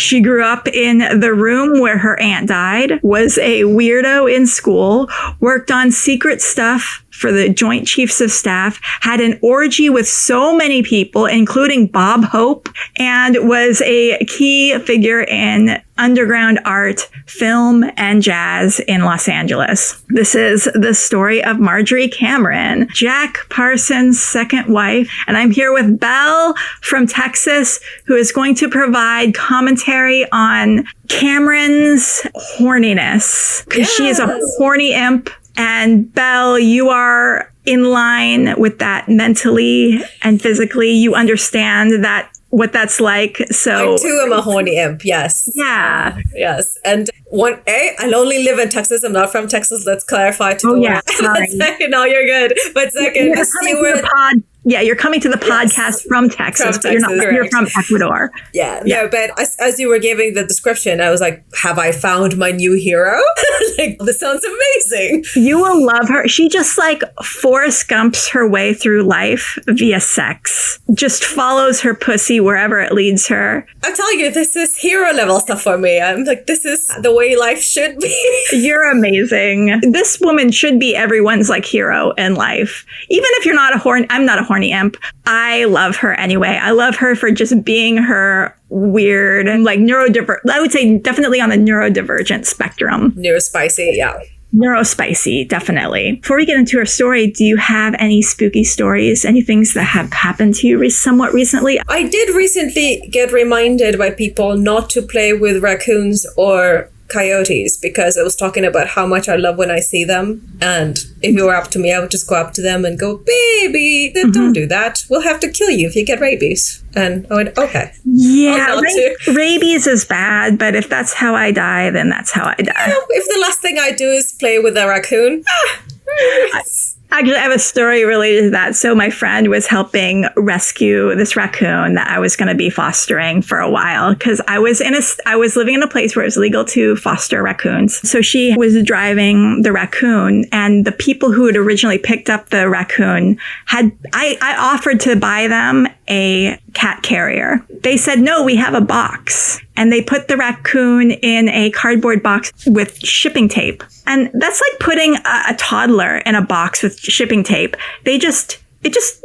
She grew up in the room where her aunt died, was a weirdo in school, worked on secret stuff for the Joint Chiefs of Staff, had an orgy with so many people, including Bob Hope, and was a key figure in underground art, film, and jazz in Los Angeles. This is the story of Marjorie Cameron, Jack Parsons' second wife. And I'm here with Belle from Texas, who is going to provide commentary on Cameron's horniness, because she is a horny imp. And Belle, you are in line with that mentally and physically. You understand that what that's like. So I too am a horny imp. Yes. Yeah. Yes. And I only live in Texas. I'm not from Texas. Let's clarify to the yeah. Sorry. No, you're good. But second, you're coming to the podcast from Texas, but you're from Ecuador. Yeah. No, but as you were giving the description, I was like, have I found my new hero? Like, this sounds amazing. You will love her. She just like Forrest Gumps her way through life via sex. Just follows her pussy wherever it leads her. I tell you, this is hero level stuff for me. I'm like, this is the way life should be. You're amazing. This woman should be everyone's like hero in life. Even if you're not I'm not a horny imp. I love her anyway. I love her for just being her weird and like I would say definitely on the neurodivergent spectrum. Neurospicy, yeah. Neurospicy, definitely. Before we get into her story, do you have any spooky stories, any things that have happened to you somewhat recently? I did recently get reminded by people not to play with raccoons or coyotes, because I was talking about how much I love when I see them. And if you were up to me, I would just go up to them and go, baby, don't do that. We'll have to kill you if you get rabies. And I went, okay. Yeah, rabies is bad, but if that's how I die, then that's how I die. If the last thing I do is play with a raccoon, Actually, I have a story related to that. So my friend was helping rescue this raccoon that I was going to be fostering for a while, because I was living in a place where it was legal to foster raccoons. So she was driving the raccoon, and the people who had originally picked up the raccoon I offered to buy them a cat carrier. They said, no, we have a box. And they put the raccoon in a cardboard box with shipping tape. And that's like putting a toddler in a box with shipping tape. It just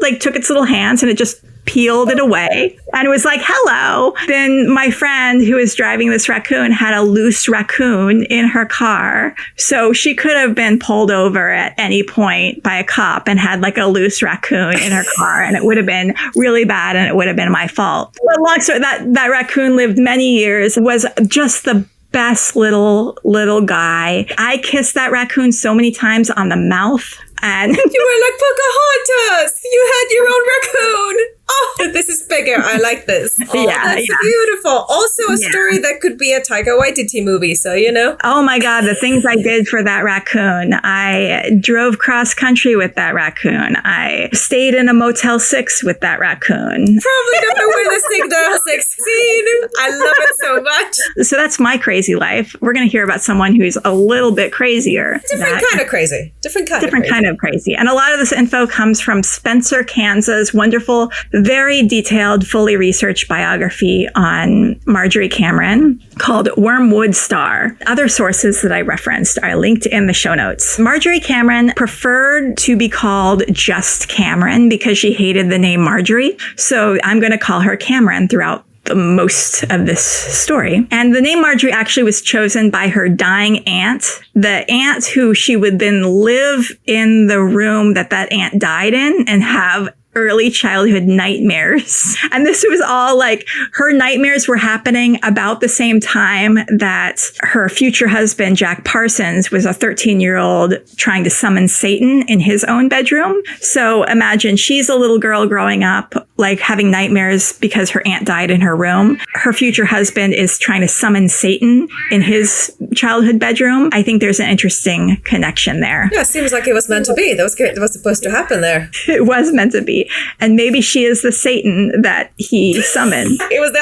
like took its little hands and it just peeled it away and it was like, hello. Then my friend who was driving this raccoon had a loose raccoon in her car. So she could have been pulled over at any point by a cop and had like a loose raccoon in her car, and it would have been really bad and it would have been my fault. But long story, that raccoon lived many years, was just the best little guy. I kissed that raccoon so many times on the mouth. And you were like, Pocahontas, you had your own raccoon. Oh, this is bigger. I like this. Oh, that's beautiful. Also a story that could be a Taika Waititi movie. So, Oh my God, the things I did for that raccoon. I drove cross country with that raccoon. I stayed in a Motel 6 with that raccoon. Probably don't know where the signal 16. I love it so much. So that's my crazy life. We're going to hear about someone who's a little bit crazier. Different kind of crazy. Different kind of crazy. And a lot of this info comes from Spencer Kansas' wonderful, very detailed, fully researched biography on Marjorie Cameron called Wormwood Star. Other sources that I referenced are linked in the show notes. Marjorie Cameron preferred to be called just Cameron because she hated the name Marjorie. So I'm going to call her Cameron throughout the most of this story. And the name Marjorie actually was chosen by her dying aunt, the aunt who she would then live in the room that aunt died in and have early childhood nightmares. And this was all like, her nightmares were happening about the same time that her future husband, Jack Parsons, was a 13-year-old trying to summon Satan in his own bedroom. So imagine she's a little girl growing up, like having nightmares because her aunt died in her room. Her future husband is trying to summon Satan in his childhood bedroom. I think there's an interesting connection there. Yeah, it seems like it was meant to be. That was good. It was supposed to happen there. It was meant to be. And maybe she is the Satan that he summoned. It was the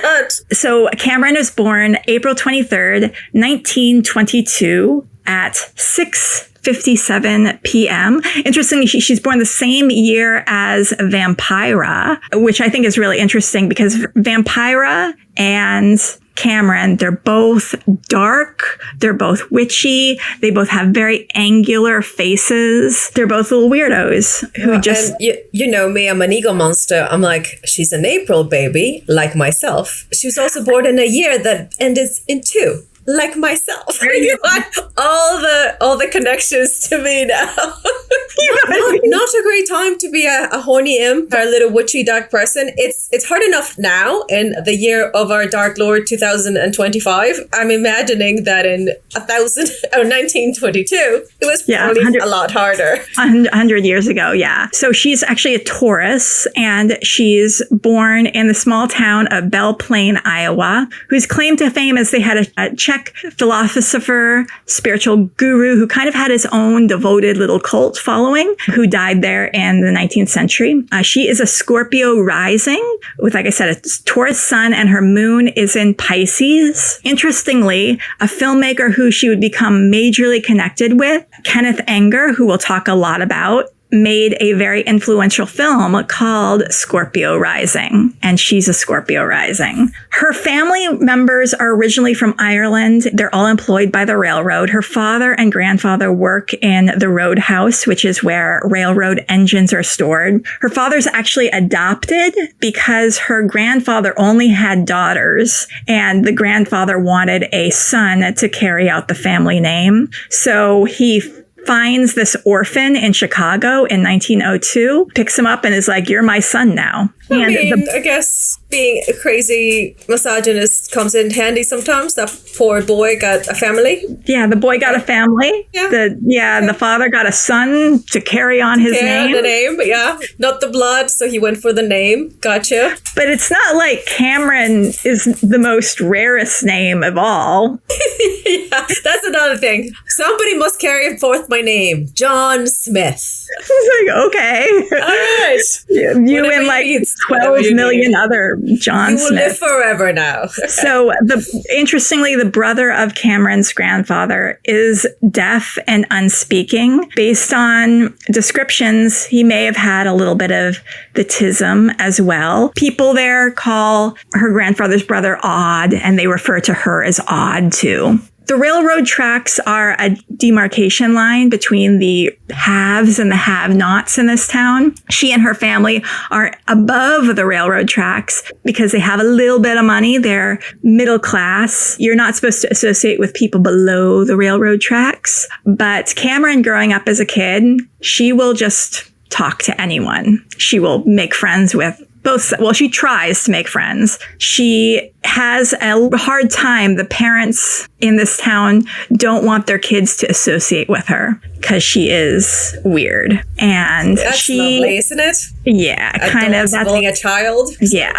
aunt. So Cameron was born April 23rd, 1922 at 6 12:57 p.m. Interestingly, she's born the same year as Vampira, which I think is really interesting because Vampira and Cameron, they're both dark, they're both witchy, they both have very angular faces. They're both little weirdos who just... And you know me, I'm an ego monster. I'm like, she's an April baby, like myself. She was also born in a year that ended in 2. Like myself. You got all the connections to me now. Not a great time to be a horny imp or a little witchy dark person. It's hard enough now in the year of our Dark Lord 2025. I'm imagining that in 1922, it was probably a lot harder. 100 years ago, yeah. So she's actually a Taurus, and she's born in the small town of Belle Plaine, Iowa, whose claim to fame is they had a Czech philosopher, spiritual guru who kind of had his own devoted little cult following, who died there in the 19th century. She is a Scorpio rising with, like I said, a Taurus sun, and her moon is in Pisces. Interestingly, a filmmaker who she would become majorly connected with, Kenneth Anger, who we'll talk a lot about, made a very influential film called Scorpio Rising, and she's a Scorpio rising. Her family members are originally from Ireland. They're all employed by the railroad. Her father and grandfather work in the roadhouse, which is where railroad engines are stored. Her father's actually adopted because her grandfather only had daughters, and the grandfather wanted a son to carry out the family name. So he finds this orphan in Chicago in 1902, picks him up and is like, "You're my son now." I guess being a crazy misogynist comes in handy sometimes. That poor boy got a family. Yeah, the boy got a family. Yeah. The father got a son to carry on his name. The name, yeah. Not the blood, so he went for the name. Gotcha. But it's not like Cameron is the most rarest name of all. Yeah, that's another thing. Somebody must carry forth my name. John Smith. It's like, okay. All right. You and like 12 million other John Smiths. You will live forever now. So interestingly, the brother of Cameron's grandfather is deaf and unspeaking. Based on descriptions, he may have had a little bit of the tism as well. People there call her grandfather's brother Odd, and they refer to her as Odd too. The railroad tracks are a demarcation line between the haves and the have-nots in this town. She and her family are above the railroad tracks because they have a little bit of money. They're middle class. You're not supposed to associate with people below the railroad tracks. But Cameron, growing up as a kid, she will just talk to anyone. She will make friends with she tries to make friends. She has a hard time. The parents in this town don't want their kids to associate with her because she is weird. And that's lovely, isn't it? Yeah, kind of. That's being a child. Yeah.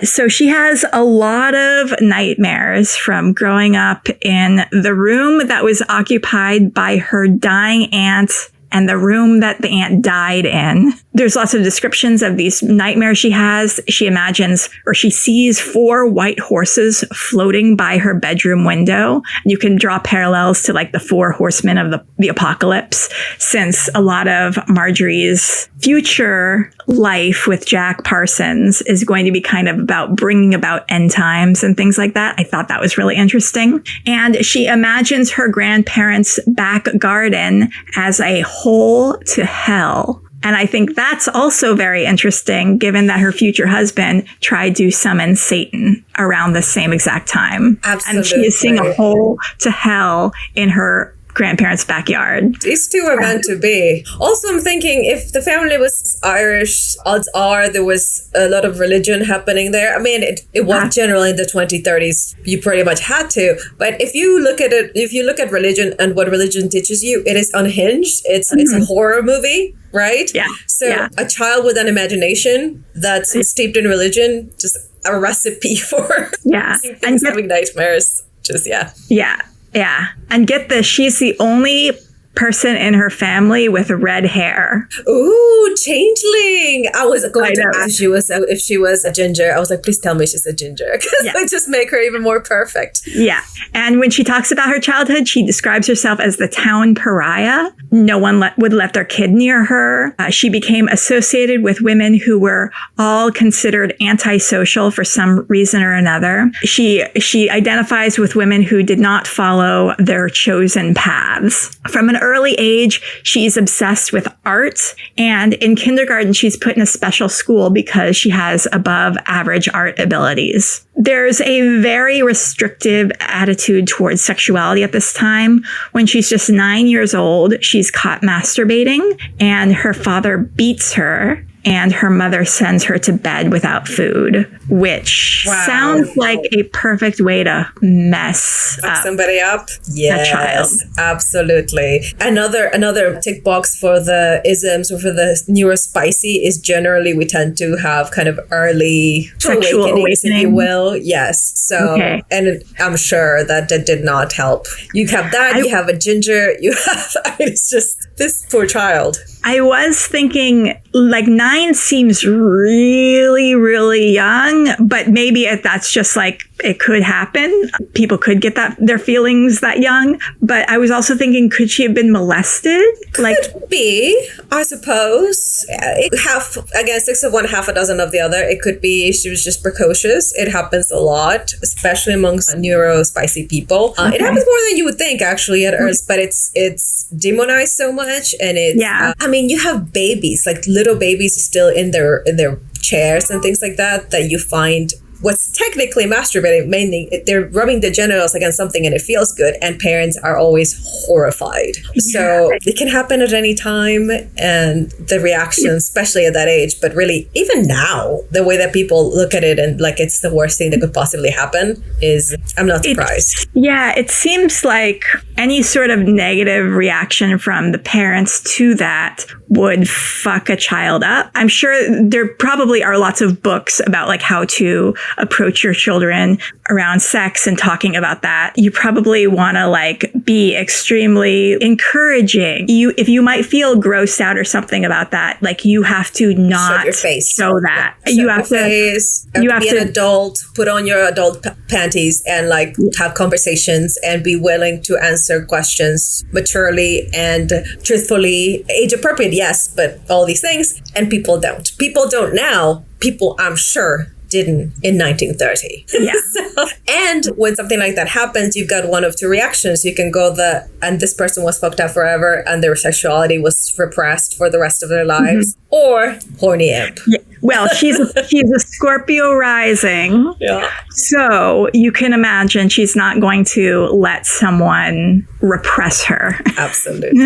So she has a lot of nightmares from growing up in the room that was occupied by her dying aunt and the room that the aunt died in. There's lots of descriptions of these nightmares she has. She imagines, or she sees 4 white horses floating by her bedroom window. You can draw parallels to like the 4 horsemen of the apocalypse, since a lot of Marjorie's future life with Jack Parsons is going to be kind of about bringing about end times and things like that. I thought that was really interesting. And she imagines her grandparents' back garden as a hole to hell. And I think that's also very interesting, given that her future husband tried to summon Satan around the same exact time. Absolutely. And she is seeing a hole to hell in her grandparents' backyard. These two are meant to be. Also, I'm thinking if the family was Irish, odds are there was a lot of religion happening there. I mean, it was generally in the 2030s. You pretty much had to. But if you look at it, if you look at religion and what religion teaches you, it is unhinged. It's a horror movie, right? Yeah. So a child with an imagination that's steeped in religion, just a recipe for and having nightmares. Just, Yeah. And get this, she's the only person in her family with red hair. Ooh, changeling. I was going to ask you if she was a ginger. I was like, please tell me she's a ginger, because it would just make her even more perfect. Yeah. And when she talks about her childhood, she describes herself as the town pariah. No one would let their kid near her. She became associated with women who were all considered antisocial for some reason or another. She identifies with women who did not follow their chosen paths. From an early age, she's obsessed with art. And in kindergarten, she's put in a special school because she has above average art abilities. There's a very restrictive attitude towards sexuality at this time. When she's just 9 years old, she's caught masturbating, and her father beats her, and her mother sends her to bed without food, which sounds like a perfect way to mess up somebody up. Yes, a child. Absolutely. Another tick box for the isms or for the neurospicy is generally we tend to have kind of early sexual awakening, if you will. Yes. So, and I'm sure that did not help. You have that. You have a ginger. You have. It's just this poor child. I was thinking, like, 9 seems really, really young, but maybe that's just like, it could happen. People could get their feelings that young. But I was also thinking, could she have been molested? Could be, I suppose. Again, 6 of one, half a dozen of the other. It could be she was just precocious. It happens a lot, especially amongst neurospicy people. It happens more than you would think, actually, at Earth, but it's demonized so much, and it's I mean, you have babies, like little babies still in their chairs and things like that you find what's technically masturbating, mainly they're rubbing the genitals against something and it feels good, and parents are always horrified. So it can happen at any time, and the reaction, especially at that age, but really even now, the way that people look at it and like it's the worst thing that could possibly happen is, I'm not surprised. It seems like any sort of negative reaction from the parents to that would fuck a child up. I'm sure there probably are lots of books about like how to approach your children around sex and talking about that. You probably want to like be extremely encouraging. If you might feel grossed out or something about that, like you have to not show that. You have to be an adult, put on your adult panties and like have conversations and be willing to answer questions maturely and truthfully, age appropriate. Yes, but all these things, and people don't. People don't now. People, I'm sure, didn't in 1930. Yeah. And when something like that happens, you've got one of two reactions. You can go and this person was fucked up forever and their sexuality was repressed for the rest of their lives, or horny imp. Yeah. Well, she's a Scorpio rising. Yeah. So you can imagine she's not going to let someone repress her. Absolutely.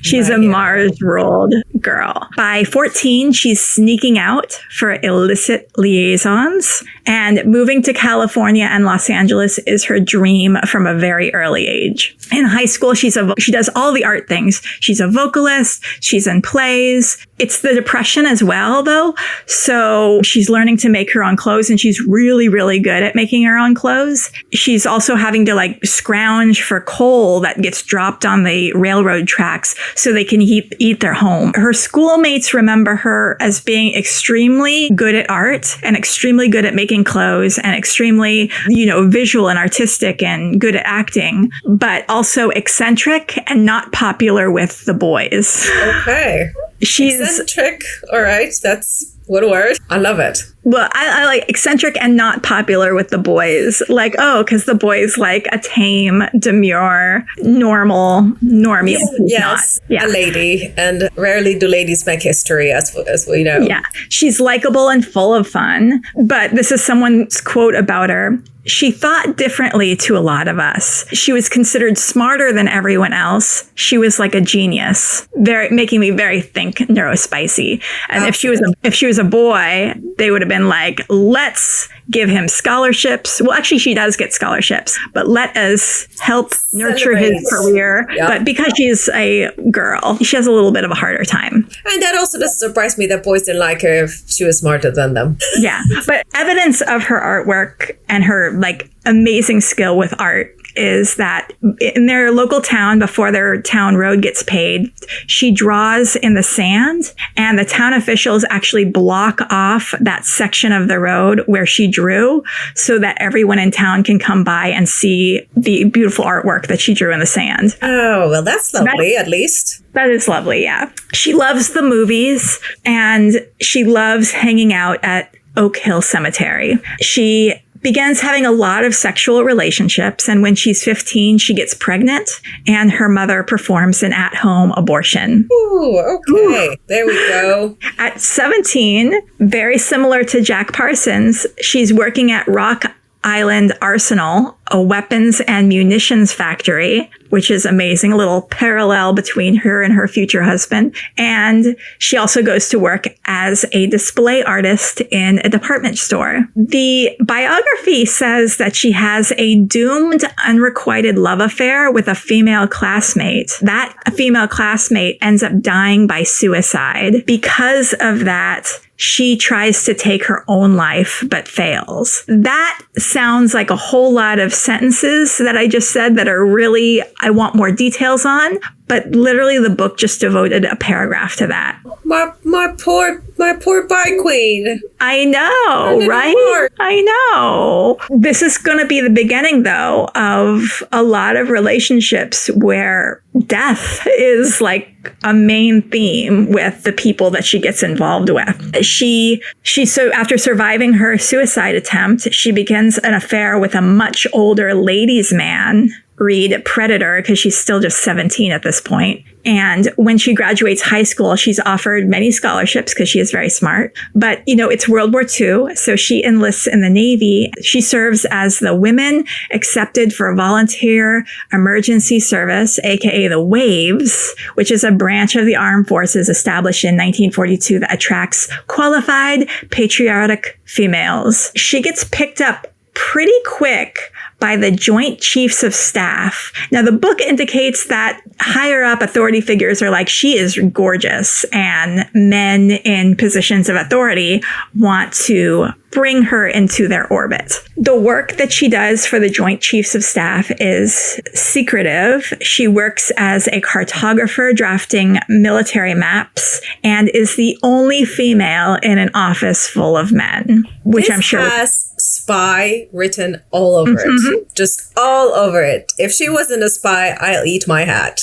She's a Mars-ruled girl. By 14, she's sneaking out for illicit liaisons, and moving to California and Los Angeles is her dream from a very early age. In high school, she does all the art things. She's a vocalist. She's in plays. It's the Depression as well, though. So she's learning to make her own clothes, and she's really, really good at making her own clothes. She's also having to like scrounge for coal that gets dropped on the railroad tracks so they can eat their home. Her schoolmates remember her as being extremely good at art and extremely good at making clothes and extremely, visual and artistic and good at acting, but also eccentric and not popular with the boys. Okay. She's eccentric. All right. That's what a word. I love it. Well, I like eccentric and not popular with the boys. Like, because the boys like a tame, demure, normie. Yes, a lady. And rarely do ladies make history, as we know. Yeah. She's likable and full of fun. But this is someone's quote about her. She thought differently to a lot of us. She was considered smarter than everyone else. She was like a genius, making me very think neurospicy. And absolutely. if she was a boy, they would have been like, let's give him scholarships. Well, actually, she does get scholarships, but let us help nurture his career. Yep. But because she's a girl, she has a little bit of a harder time. And that also doesn't surprise me that boys didn't like her if she was smarter than them. Yeah. But evidence of her artwork and her like amazing skill with art is that in their local town, before their town road gets paved, she draws in the sand, and the town officials actually block off that section of the road where she drew so that everyone in town can come by and see the beautiful artwork that she drew in the sand. Oh, well, that's lovely, at least. That is lovely, yeah. She loves the movies, and she loves hanging out at Oak Hill Cemetery. She begins having a lot of sexual relationships, and when she's 15, she gets pregnant, and her mother performs an at-home abortion. Ooh, okay. There we go. At 17, very similar to Jack Parsons, she's working at Rock Island Arsenal, a weapons and munitions factory, which is amazing, a little parallel between her and her future husband. And she also goes to work as a display artist in a department store. The biography says that she has a doomed, unrequited love affair with a female classmate. That female classmate ends up dying by suicide. Because of that, she tries to take her own life, but fails. That sounds like a whole lot of sentences that I just said that are really, I want more details on, but literally the book just devoted a paragraph to that. My poor bi queen. I know, right? I know. This is going to be the beginning, though, of a lot of relationships where death is like a main theme with the people that she gets involved with. So after surviving her suicide attempt, she begins an affair with a much older ladies' man, read predator, because she's still just 17 at this point. And when she graduates high school, she's offered many scholarships because she is very smart. But, it's World War II, so she enlists in the Navy. She serves as the Women Accepted for Volunteer Emergency Service, aka the WAVES, which is a branch of the armed forces established in 1942 that attracts qualified, patriotic females. She gets picked up pretty quick by the Joint Chiefs of Staff. Now, the book indicates that higher up authority figures are like, she is gorgeous, and men in positions of authority want to bring her into their orbit. The work that she does for the Joint Chiefs of Staff is secretive. She works as a cartographer drafting military maps and is the only female in an office full of men, which I'm sure has spy written all over it. Just all over it. If she wasn't a spy, I'll eat my hat.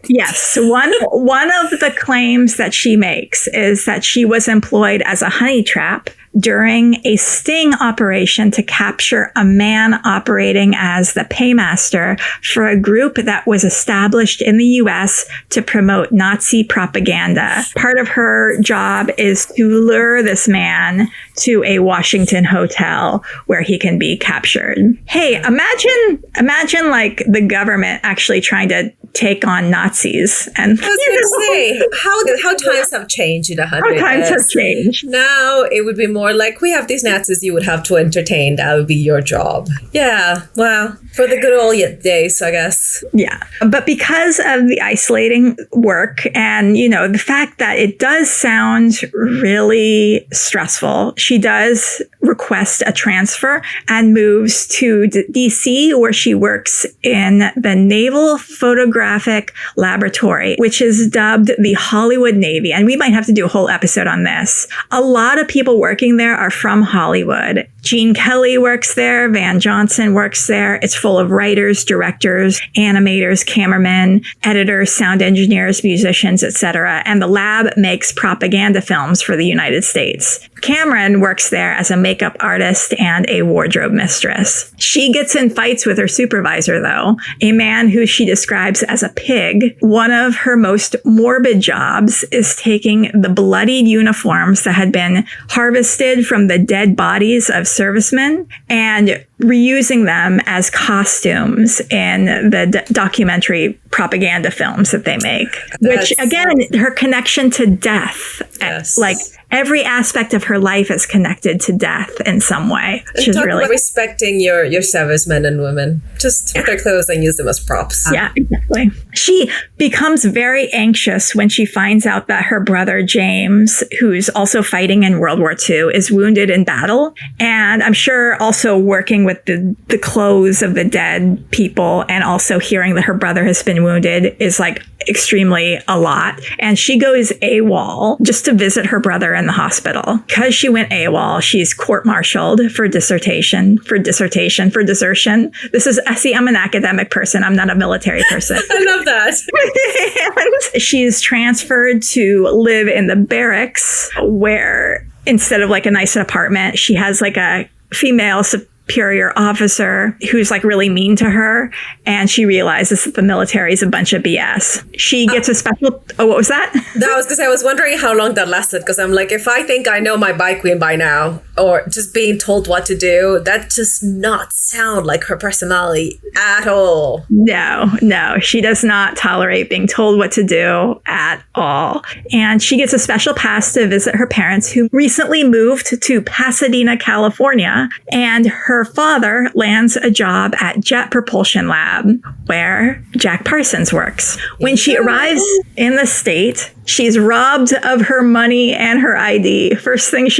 Yes, one of the claims that she makes is that she was employed as a honey trap during a sting operation to capture a man operating as the paymaster for a group that was established in the U.S. to promote Nazi propaganda. Part of her job is to lure this man to a Washington hotel where he can be captured. Hey, imagine like the government actually trying to take on Nazis. And I was going to say, how times have changed in 100 years. How times have changed. Now it would be more like, we have these Nazis you would have to entertain. That would be your job. Yeah, well, for the good old days, I guess. Yeah. But because of the isolating work and, the fact that it does sound really stressful, she does request a transfer and moves to DC, where she works in the Naval Photographic Laboratory, which is dubbed the Hollywood Navy. And we might have to do a whole episode on this. A lot of people working there are from Hollywood. Gene Kelly works there. Van Johnson works there. It's full of writers, directors, animators, cameramen, editors, sound engineers, musicians, etc. And the lab makes propaganda films for the United States. Cameron works there as a makeup artist and a wardrobe mistress. She gets in fights with her supervisor, though, a man who she describes as a pig. One of her most morbid jobs is taking the bloodied uniforms that had been harvested from the dead bodies of servicemen and reusing them as costumes in the documentary propaganda films that they make. Which, again, her connection to death, like every aspect of her life is connected to death in some way, which is really respecting your servicemen and women. Just put their clothes and use them as props. Yeah, exactly. She becomes very anxious when she finds out that her brother James, who's also fighting in World War II, is wounded in battle. And I'm sure also working with the clothes of the dead people, and also hearing that her brother has been wounded is like extremely a lot. And she goes AWOL just to visit her brother in the hospital. Because she went AWOL, she's court-martialed for desertion. This is, see, I'm an academic person. I'm not a military person. I love that. And she's transferred to live in the barracks, where instead of like a nice apartment, she has like a female superior officer who's like really mean to her, and she realizes that the military is a bunch of BS. She gets a special... Oh, what was that? That was because I was wondering how long that lasted, because I'm like, if I think I know my bike queen by now, or just being told what to do, that does not sound like her personality at all. No, she does not tolerate being told what to do at all. And she gets a special pass to visit her parents, who recently moved to Pasadena, California, and her father lands a job at Jet Propulsion Lab, where Jack Parsons works. When she arrives in the state, she's robbed of her money and her ID. First thing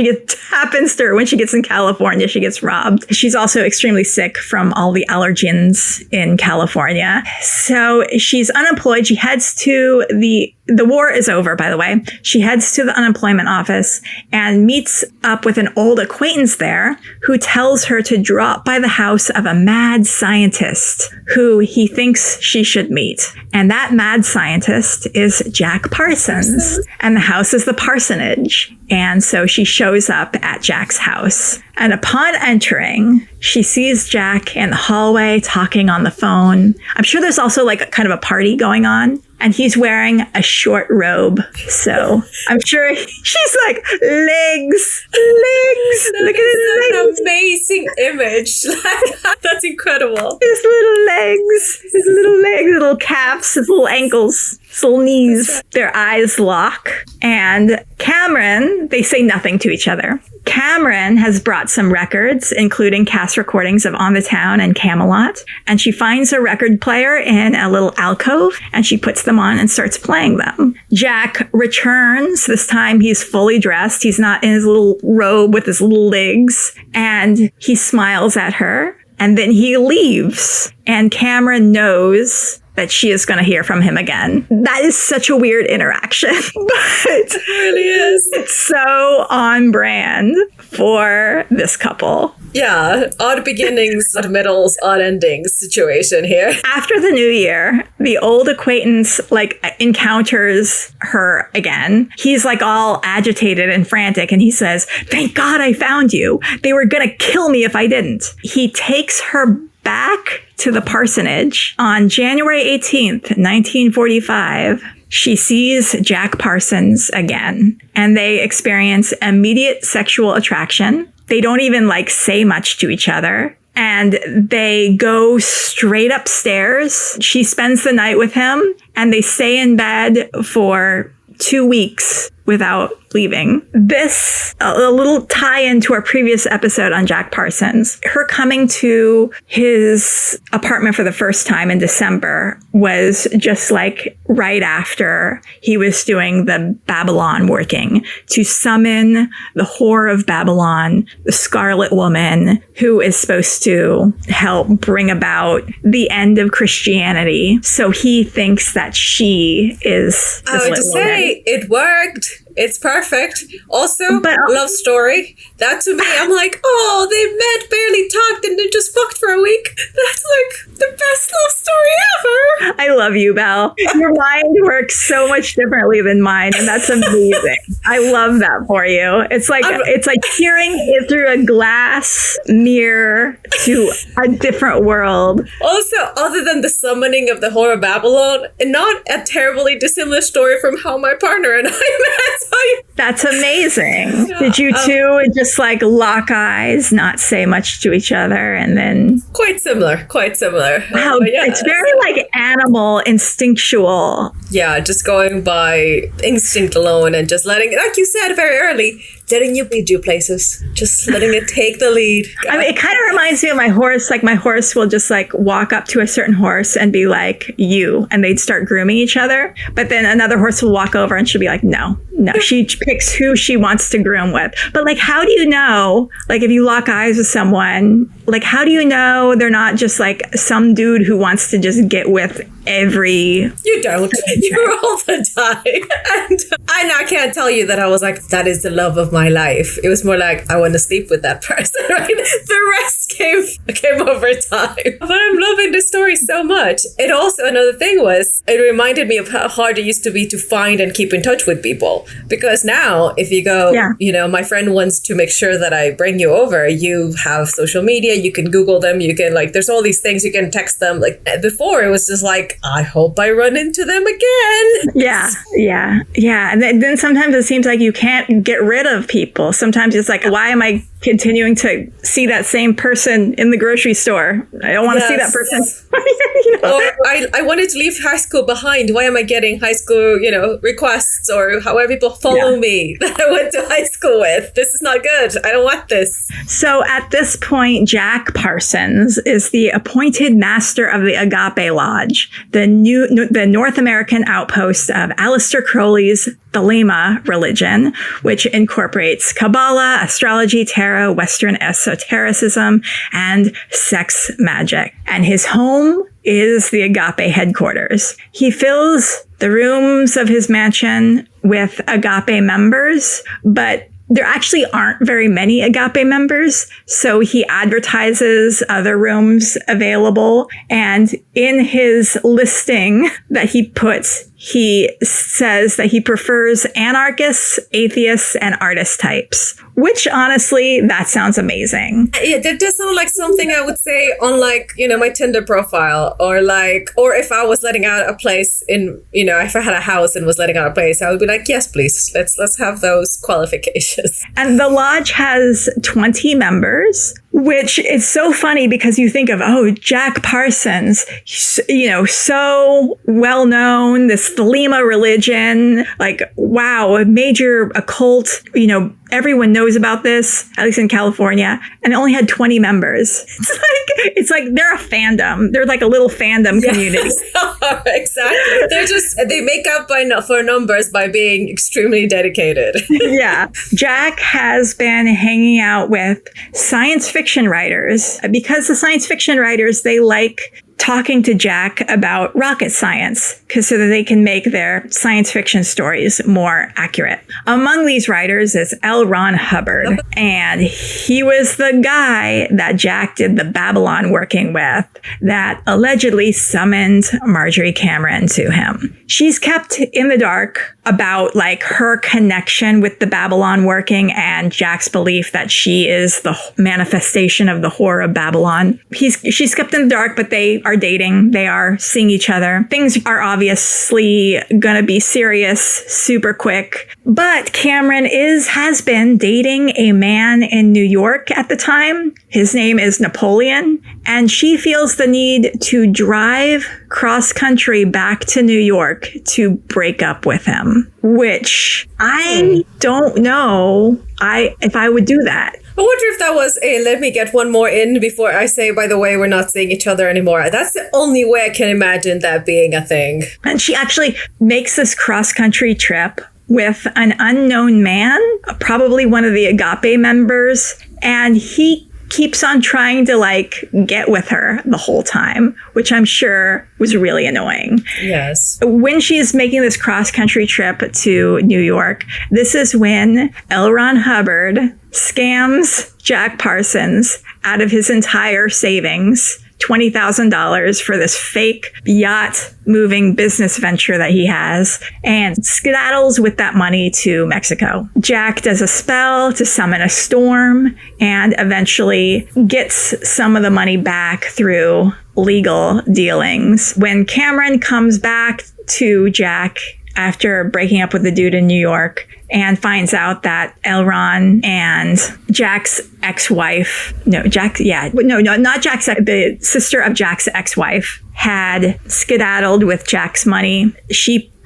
happens to her when she gets in California, she gets robbed. She's also extremely sick from all the allergens in California. So she's unemployed. She heads to the war is over, by the way. She heads to the unemployment office and meets up with an old acquaintance there who tells her to drop by the house of a mad scientist who he thinks she should meet. And that mad scientist is Jack Parsons. And the house is the parsonage. And so she shows up at Jack's house. And upon entering, she sees Jack in the hallway talking on the phone. I'm sure there's also like kind of a party going on. And he's wearing a short robe. So I'm sure she's like, legs. Look at his legs. An amazing image. That's incredible. His little legs, little calves, his little ankles, his little knees. Their eyes lock. And Cameron, they say nothing to each other. Cameron has brought some records, including cast recordings of On the Town and Camelot. And she finds a record player in a little alcove, and she puts them on and starts playing them. Jack returns. This time he's fully dressed. He's not in his little robe with his little legs. And he smiles at her, and then he leaves. And Cameron knows that she is going to hear from him again. That is such a weird interaction, but it really is. It's so on brand for this couple. Yeah, odd beginnings, odd middles, odd endings situation here. After the new year, the old acquaintance encounters her again. He's like all agitated and frantic, and he says, "Thank God I found you. They were going to kill me if I didn't." He takes her back to the parsonage on January 18th, 1945. She sees Jack Parsons again, and they experience immediate sexual attraction. They don't even say much to each other, and they go straight upstairs. She spends the night with him, and they stay in bed for 2 weeks without leaving. This, a little tie-in to our previous episode on Jack Parsons. Her coming to his apartment for the first time in December was just right after he was doing the Babylon working to summon the whore of Babylon, the Scarlet Woman, who is supposed to help bring about the end of Christianity. So he thinks that she is this I would just say it worked. It's perfect. Also, love story. That to me, I'm like, oh, they met, barely talked, and then just fucked for a week. That's the best love story ever. I love you, Belle. Your mind works so much differently than mine, and that's amazing. I love that for you. It's like peering it through a glass mirror to a different world. Also, other than the summoning of the whore of Babylon, not a terribly dissimilar story from how my partner and I met. That's amazing. Did you two just like lock eyes, not say much to each other, and then quite similar. Wow, it's very like animal, instinctual. Yeah, just going by instinct alone and just letting, like you said very early, letting you lead you places. Just letting it take the lead. God. I mean, it kind of reminds me of my horse. Like my horse will just like walk up to a certain horse and be like, you, and they'd start grooming each other. But then another horse will walk over and she'll be like, no. She picks who she wants to groom with. But like, how do you know, like if you lock eyes with someone, like how do you know they're not just like some dude who wants to just get with every... You don't. You're all the time. And I can't tell you that I was like, that is the love of my life. It was more like, I want to sleep with that person, right? The rest came over time. But I'm loving this story so much. It also, another thing was, it reminded me of how hard it used to be to find and keep in touch with people. Because now, if you go, you know, my friend wants to make sure that I bring you over, you have social media, you can Google them, you can like, there's all these things, you can text them. Like before, it was just like, I hope I run into them again. Yeah. And then sometimes it seems like you can't get rid of people. Sometimes it's like, why am I continuing to see that same person in the grocery store? I don't want to see that person. You know? Or I wanted to leave high school behind. Why am I getting high school, you know, requests or however people follow me that I went to high school with? This is not good. I don't want this. So at this point, Jack Parsons is the appointed master of the Agape Lodge, the North American outpost of Aleister Crowley's Thelema religion, which incorporates Kabbalah, astrology, tarot, Western esotericism, and sex magic. And his home is the Agape headquarters. He fills the rooms of his mansion with Agape members, but there actually aren't very many Agape members, so he advertises other rooms available. And in his listing that he puts, he says that he prefers anarchists, atheists, and artist types, which honestly, that sounds amazing. Yeah, that does sound like something I would say on like, you know, my Tinder profile or if I was letting out a place in, you know, if I had a house and was letting out a place, I would be like, yes, please, let's have those qualifications. And the lodge has 20 members, which is so funny because you think of, oh, Jack Parsons, you know, so well known, this Thelema religion, like, wow, a major occult, you know, everyone knows about this, at least in California, and it only had 20 members. It's like they're a fandom. They're like a little fandom community. Exactly. They make up for numbers by being extremely dedicated. Yeah. Jack has been hanging out with science fiction writers because the science fiction writers, they like talking to Jack about rocket science so that they can make their science fiction stories more accurate. Among these writers is L. Ron Hubbard, and he was the guy that Jack did the Babylon working with that allegedly summoned Marjorie Cameron to him. She's kept in the dark about like her connection with the Babylon working and Jack's belief that she is the manifestation of the whore of Babylon. She's kept in the dark, but they are dating. They are seeing each other. Things are obviously gonna be serious super quick. But Cameron has been dating a man in New York at the time. His name is Napoleon, and she feels the need to drive cross country back to New York to break up with him, which I don't know if I would do that. I wonder if that was let me get one more in before I say, by the way, we're not seeing each other anymore. That's the only way I can imagine that being a thing. And she actually makes this cross-country trip with an unknown man, probably one of the Agape members, and he keeps on trying to like get with her the whole time, which I'm sure was really annoying. Yes. When she's making this cross-country trip to New York, this is when L. Ron Hubbard scams Jack Parsons out of his entire savings, $20,000 for this fake yacht moving business venture that he has, and skedaddles with that money to Mexico. Jack does a spell to summon a storm and eventually gets some of the money back through legal dealings. When Cameron comes back to Jack after breaking up with the dude in New York and finds out that Elron and Jack's ex-wife, not Jack's, the sister of Jack's ex-wife had skedaddled with Jack's money.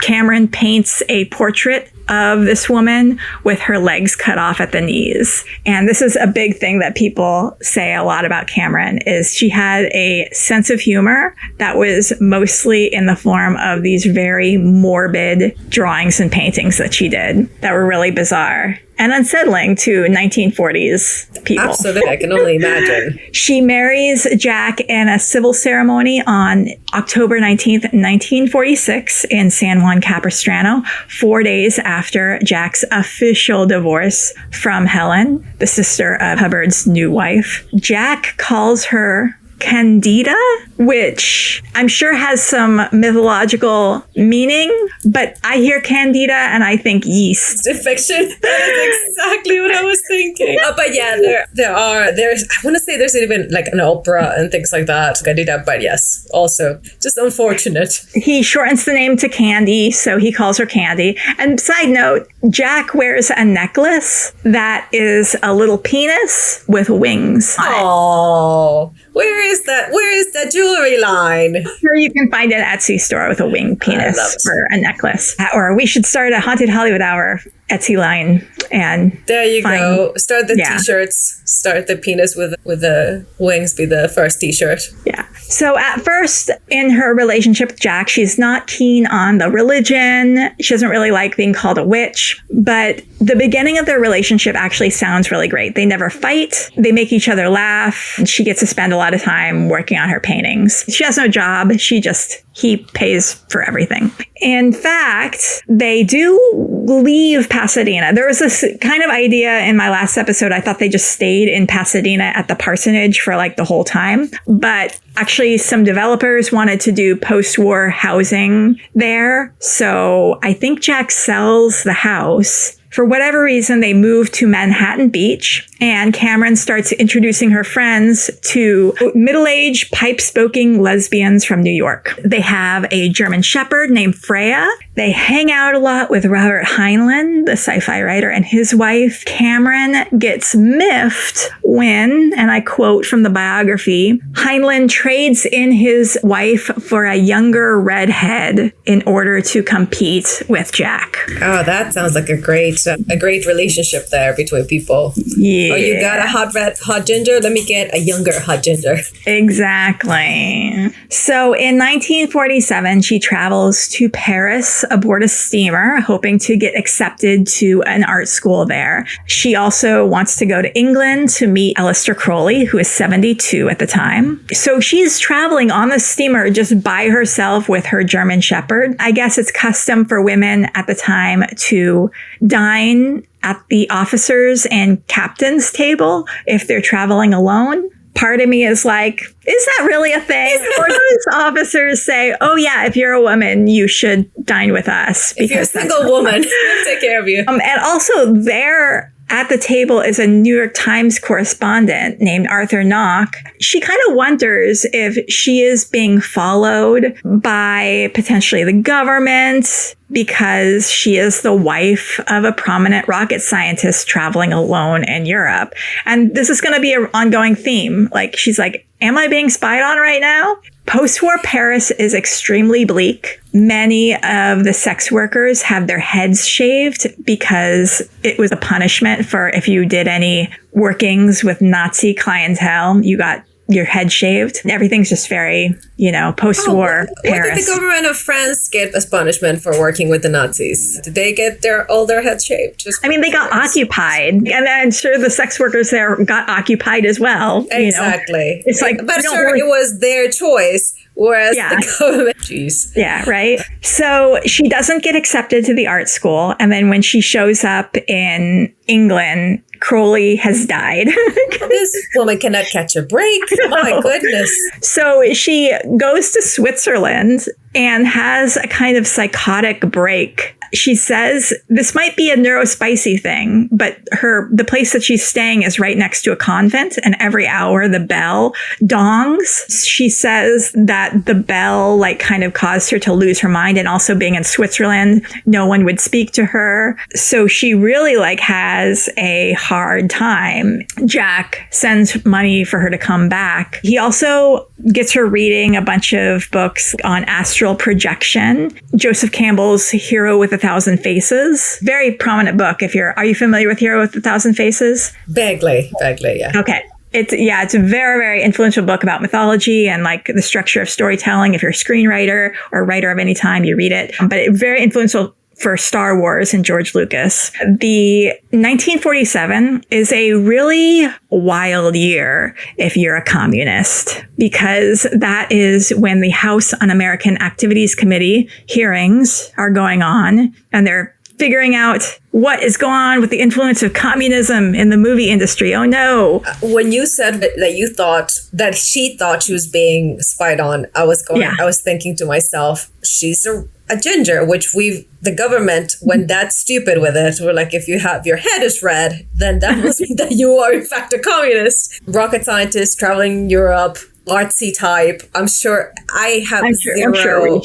Cameron paints a portrait of this woman with her legs cut off at the knees. And this is a big thing that people say a lot about Cameron, is she had a sense of humor that was mostly in the form of these very morbid drawings and paintings that she did that were really bizarre and unsettling to 1940s people. Absolutely, I can only imagine. She marries Jack in a civil ceremony on October 19th, 1946 in San Juan Capistrano, 4 days after Jack's official divorce from Helen, the sister of Hubbard's new wife. Jack calls her Candida, which I'm sure has some mythological meaning, but I hear Candida and I think yeast. It's fiction. That is exactly what I was thinking. But yeah, there's I want to say there's even like an opera and things like that, Candida, but yes, also just unfortunate. He shortens the name to Candy, so he calls her Candy. And side note, Jack wears a necklace that is a little penis with wings on it. Oh, where is that jewelry line? Sure, you can find an Etsy store with a winged penis for a necklace. Or we should start a Haunted Hollywood Hour Etsy line. And there you go. Start the t-shirts. Start the penis with the wings be the first t-shirt. Yeah. So at first in her relationship with Jack, she's not keen on the religion. She doesn't really like being called a witch. But the beginning of their relationship actually sounds really great. They never fight. They make each other laugh. She gets to spend a lot of time working on her paintings. She has no job. He pays for everything. In fact, they do leave Pasadena. There was this kind of idea in my last episode. I thought they just stayed in Pasadena at the parsonage for like the whole time. But actually, some developers wanted to do post-war housing there. So I think Jack sells the house. For whatever reason, they move to Manhattan Beach, and Cameron starts introducing her friends to middle-aged, pipe-smoking lesbians from New York. They have a German shepherd named Freya. They hang out a lot with Robert Heinlein, the sci-fi writer, and his wife. Cameron gets miffed when, and I quote from the biography, Heinlein trades in his wife for a younger redhead in order to compete with Jack. Oh, that sounds like a great relationship there between people. Yeah. Oh, you got a hot ginger? Let me get a younger hot ginger. Exactly. So in 1947, she travels to Paris aboard a steamer, hoping to get accepted to an art school there. She also wants to go to England to meet Aleister Crowley, who is 72 at the time. So she's traveling on the steamer just by herself with her German shepherd. I guess it's custom for women at the time to dine at the officers' and captain's table if they're traveling alone. Part of me is like, is that really a thing? Or those officers say, oh yeah, if you're a woman, you should dine with us. If you're a single woman, we'll take care of you. And also there at the table is a New York Times correspondent named Arthur Knock. She kind of wonders if she is being followed by potentially the government because she is the wife of a prominent rocket scientist traveling alone in Europe. And this is going to be an ongoing theme. Like, she's like, am I being spied on right now? Post-war Paris is extremely bleak. Many of the sex workers have their heads shaved because it was a punishment for if you did any workings with Nazi clientele, you got your head shaved. Everything's just very, post-war Paris. What did the government of France get as punishment for working with the Nazis? Did they get all their heads shaved? They got occupied. And I'm sure the sex workers there got occupied as well. Exactly. It's like, but sure, it was their choice. Whereas the government, jeez. Yeah, right. So she doesn't get accepted to the art school. And then when she shows up in England, Crowley has died. This woman cannot catch a break. My goodness. So she goes to Switzerland and has a kind of psychotic break she says this might be a neurospicy thing, but the place that she's staying is right next to a convent, and every hour the bell dongs. She says that the bell like kind of caused her to lose her mind, and also being in Switzerland, no one would speak to her. So she really like has a hard time. Jack sends money for her to come back. He also gets her reading a bunch of books on astral projection. Joseph Campbell's Hero with a Thousand Faces. Very prominent book. Are you familiar with Hero with a Thousand Faces? Vaguely, yeah. Okay. It's a very, very influential book about mythology and like the structure of storytelling. If you're a screenwriter or writer of any time, you read it. But it's very influential for Star Wars and George Lucas. The 1947 is a really wild year if you're a communist, because that is when the House Un-American Activities Committee hearings are going on, and they're figuring out what is going on with the influence of communism in the movie industry. Oh no. When you said that you thought that she thought she was being spied on, I was thinking to myself, she's a ginger, which the government, when that's stupid with it, we're like, if you have your head is red, then that must mean that you are in fact a communist. Rocket scientist traveling Europe, artsy type. I'm sure zero.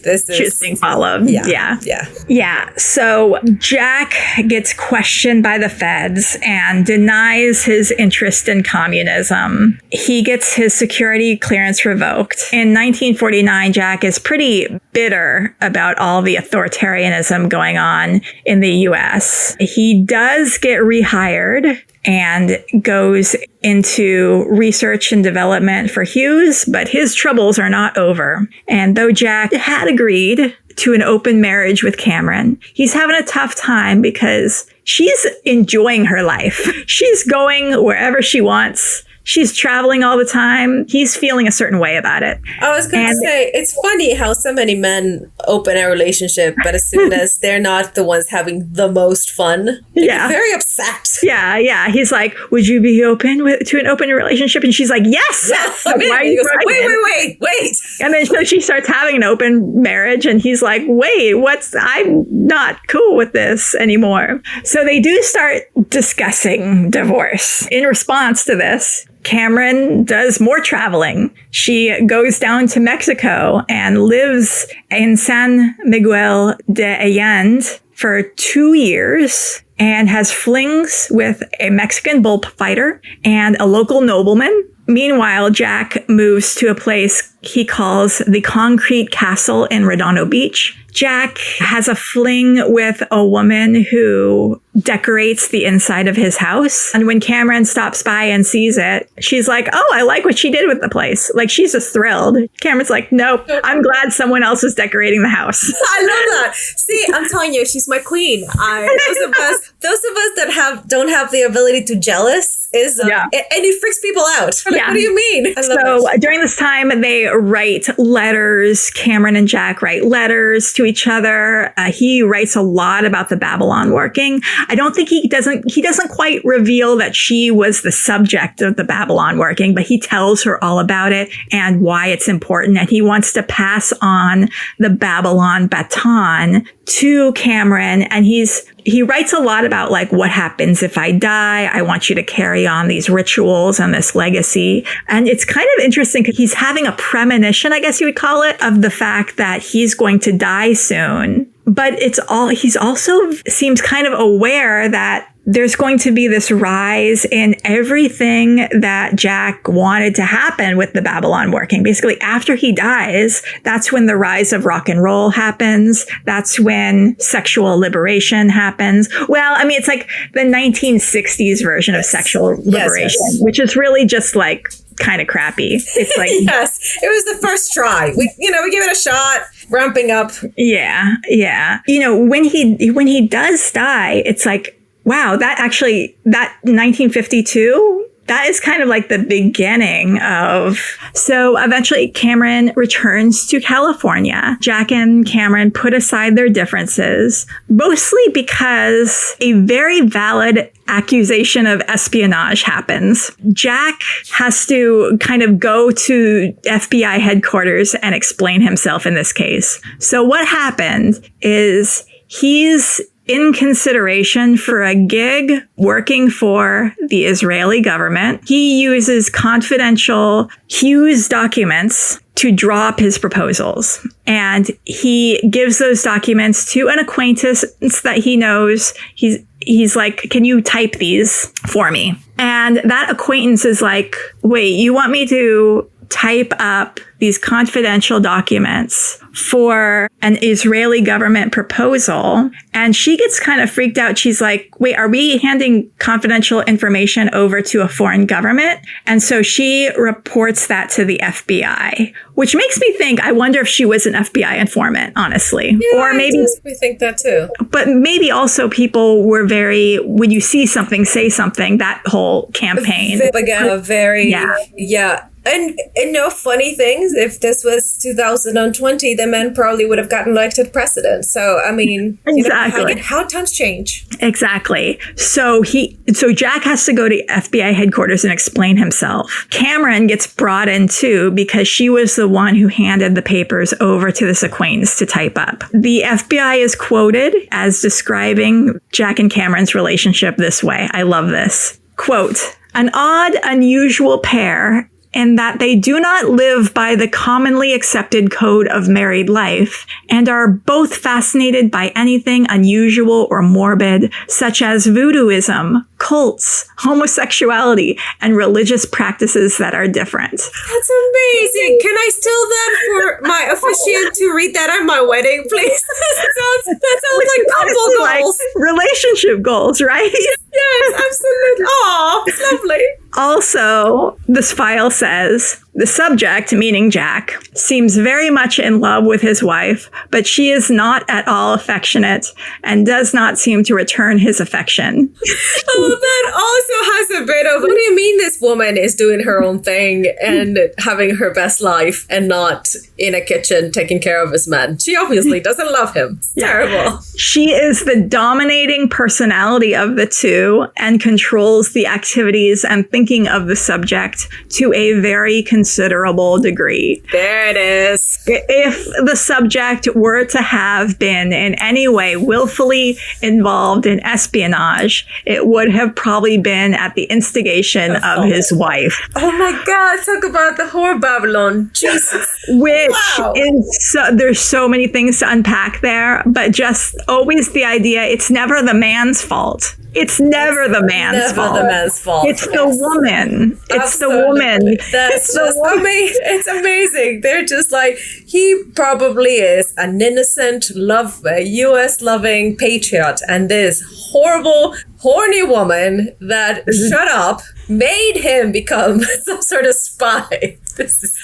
This is she's being followed. Yeah. So Jack gets questioned by the feds and denies his interest in communism. He gets his security clearance revoked. In 1949, Jack is pretty bitter about all the authoritarianism going on in the U.S. He does get rehired and goes into research and development for Hughes, but his troubles are not over. And though Jack had agreed to an open marriage with Cameron, he's having a tough time because she's enjoying her life. She's going wherever she wants. She's traveling all the time. He's feeling a certain way about it. I was going to say, it's funny how so many men open a relationship, but as soon as they're not the ones having the most fun, they get very upset. Yeah. He's like, would you be open to an open relationship? And she's like, yes. Like, why are you wait. And then so she starts having an open marriage, and he's like, wait, I'm not cool with this anymore. So they do start discussing divorce. In response to this, Cameron does more traveling. She goes down to Mexico and lives in San Miguel de Allende for 2 years and has flings with a Mexican bullfighter and a local nobleman. Meanwhile, Jack moves to a place he calls the Concrete Castle in Redondo Beach. Jack has a fling with a woman who decorates the inside of his house. And when Cameron stops by and sees it, she's like, oh, I like what she did with the place. Like, she's just thrilled. Cameron's like, nope, I'm glad someone else is decorating the house. I love that. See, I'm telling you, she's my queen. Those of us that don't have the ability to jealous and it freaks people out. Like, what do you mean? During this time, they write letters. Cameron and Jack write letters to each other. He writes a lot about the Babylon working. I don't think he doesn't quite reveal that she was the subject of the Babylon working, but he tells her all about it and why it's important. And he wants to pass on the Babylon baton to Cameron. And he writes a lot about like, what happens if I die? I want you to carry on these rituals and this legacy. And it's kind of interesting because he's having a premonition, I guess you would call it, of the fact that he's going to die soon. But he's also seems kind of aware that there's going to be this rise in everything that Jack wanted to happen with the Babylon working. Basically, after he dies, that's when the rise of rock and roll happens. That's when sexual liberation happens. Well, I mean, it's like the 1960s version of sexual liberation, which is really just like kind of crappy. It's like yes, it was the first try. We gave it a shot, ramping up. Yeah. When he does die, it's like, wow, that 1952, that is kind of like the beginning of. So eventually Cameron returns to California. Jack and Cameron put aside their differences, mostly because a very valid accusation of espionage happens. Jack has to kind of go to FBI headquarters and explain himself in this case. So what happened is he's in consideration for a gig working for the Israeli government. He uses confidential Hughes documents to draw up his proposals. And he gives those documents to an acquaintance that he knows. He's like, can you type these for me? And that acquaintance is like, wait, you want me to type up these confidential documents for an Israeli government proposal? And she gets kind of freaked out. She's like, wait, are we handing confidential information over to a foreign government? And so she reports that to the FBI, which makes me think, I wonder if she was an FBI informant, honestly. Yeah, or maybe we think that too. But maybe also people were very, when you see something, say something, that whole campaign. Again, yeah. And no funny things, if this was 2020, the men probably would have gotten elected president. So, I mean, exactly. How times change. Exactly. So Jack has to go to FBI headquarters and explain himself. Cameron gets brought in too because she was the one who handed the papers over to this acquaintance to type up. The FBI is quoted as describing Jack and Cameron's relationship this way. I love this. Quote, an odd, unusual pair in that they do not live by the commonly accepted code of married life and are both fascinated by anything unusual or morbid, such as voodooism, cults, homosexuality, and religious practices that are different. That's amazing. Can I steal that for my officiant to read that at my wedding, please? that sounds like couple goals. Like relationship goals, right? Yes, absolutely. Aw, it's lovely. Also, this file says, the subject, meaning Jack, seems very much in love with his wife, but she is not at all affectionate and does not seem to return his affection. Oh, that also has a bit of, what do you mean this woman is doing her own thing and having her best life and not in a kitchen taking care of his man? She obviously doesn't love him. It's terrible. She is the dominating personality of the two and controls the activities and thinking of the subject to a very considerable degree. There it is. If the subject were to have been in any way willfully involved in espionage, it would have probably been at the instigation of his wife. Oh my God, talk about the whore Babylon. Jesus. Which is, there's so many things to unpack there, but just always the idea, it's never the man's fault. It's never the man's fault. It's the woman. It's the woman. That's just amazing. It's amazing. They're just like, he probably is an innocent, U.S. loving patriot, and this horrible, horny woman that shut up made him become some sort of spy.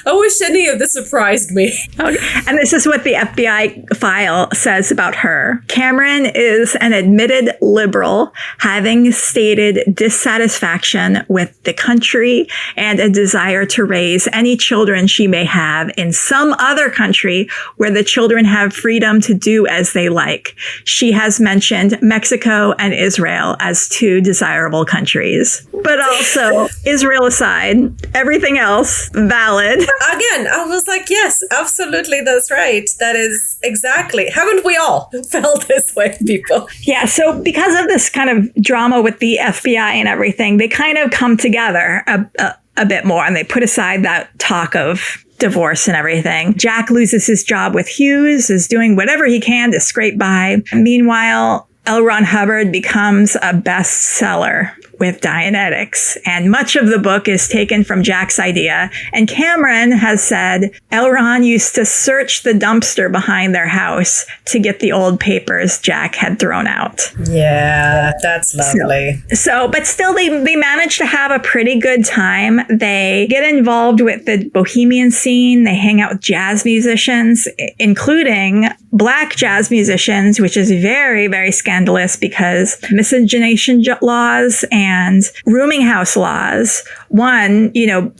I wish any of this surprised me. Okay. And this is what the FBI file says about her. Cameron is an admitted liberal, having stated dissatisfaction with the country and a desire to raise any children she may have in some other country where the children have freedom to do as they like. She has mentioned Mexico and Israel as two desirable countries. But also, Israel aside, everything else, valid. Again, I was like, yes, absolutely, that's right. That is exactly. Haven't we all felt this way, people? Yeah, so because of this kind of drama with the FBI and everything, they kind of come together a bit more, and they put aside that talk of divorce and everything. Jack loses his job with Hughes, is doing whatever he can to scrape by. Meanwhile, L. Ron Hubbard becomes a bestseller with Dianetics, and much of the book is taken from Jack's idea. And Cameron has said L. Ron used to search the dumpster behind their house to get the old papers Jack had thrown out. Yeah, that's lovely. But still, they manage to have a pretty good time. They get involved with the bohemian scene. They hang out with jazz musicians, including Black jazz musicians, which is very, very scandalous because miscegenation laws and rooming house laws. One,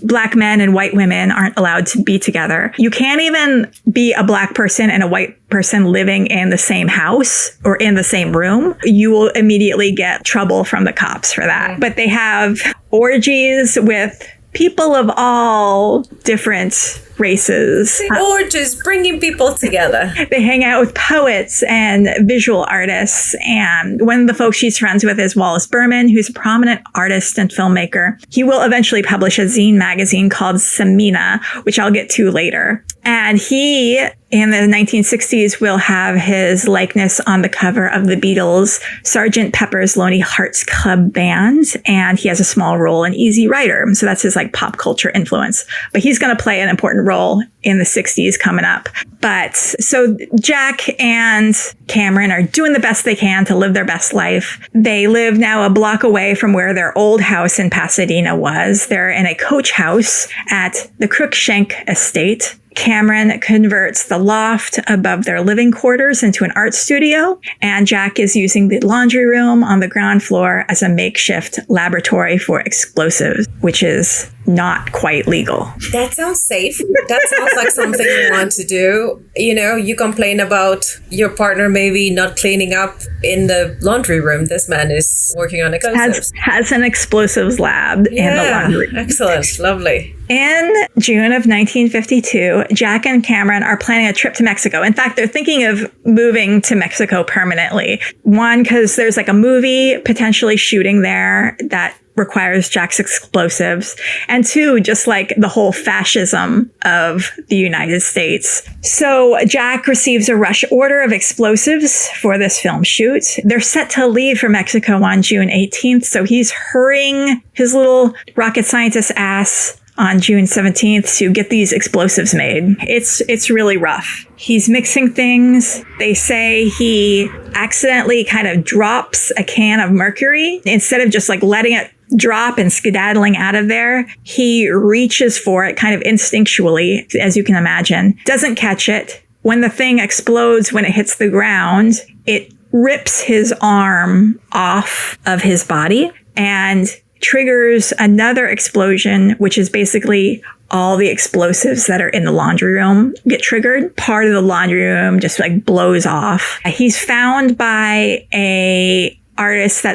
Black men and white women aren't allowed to be together. You can't even be a Black person and a white person living in the same house or in the same room. You will immediately get trouble from the cops for that. But they have orgies with people of all different races. Or just bringing people together. They hang out with poets and visual artists. And one of the folks she's friends with is Wallace Berman, who's a prominent artist and filmmaker. He will eventually publish a zine magazine called Samina, which I'll get to later. And he, in the 1960s, will have his likeness on the cover of the Beatles' Sgt. Pepper's Lonely Hearts Club Band. And he has a small role in Easy Rider. So that's his like pop culture influence. But he's going to play an important role in the 60s coming up. But so Jack and Cameron are doing the best they can to live their best life. They live now a block away from where their old house in Pasadena was. They're in a coach house at the Crookshank Estate. Cameron converts the loft above their living quarters into an art studio, and Jack is using the laundry room on the ground floor as a makeshift laboratory for explosives, which is not quite legal. That sounds safe. That sounds like something you want to do. You know, you complain about your partner maybe not cleaning up in the laundry room. This man is working on explosives. Has an explosives lab in the laundry room. Excellent. Lovely. In June of 1952, Jack and Cameron are planning a trip to Mexico. In fact, they're thinking of moving to Mexico permanently. One, because there's like a movie potentially shooting there that requires Jack's explosives. And two, just like the whole fascism of the United States. So Jack receives a rush order of explosives for this film shoot. They're set to leave for Mexico on June 18th. So he's hurrying his little rocket scientist ass on June 17th to get these explosives made. It's really rough. He's mixing things. They say he accidentally kind of drops a can of mercury. Instead of just like letting it drop and skedaddling out of there, he reaches for it kind of instinctually, as you can imagine. Doesn't catch it. When the thing explodes, when it hits the ground, it rips his arm off of his body and triggers another explosion, which is basically all the explosives that are in the laundry room get triggered. Part of the laundry room just like blows off. He's found by a artist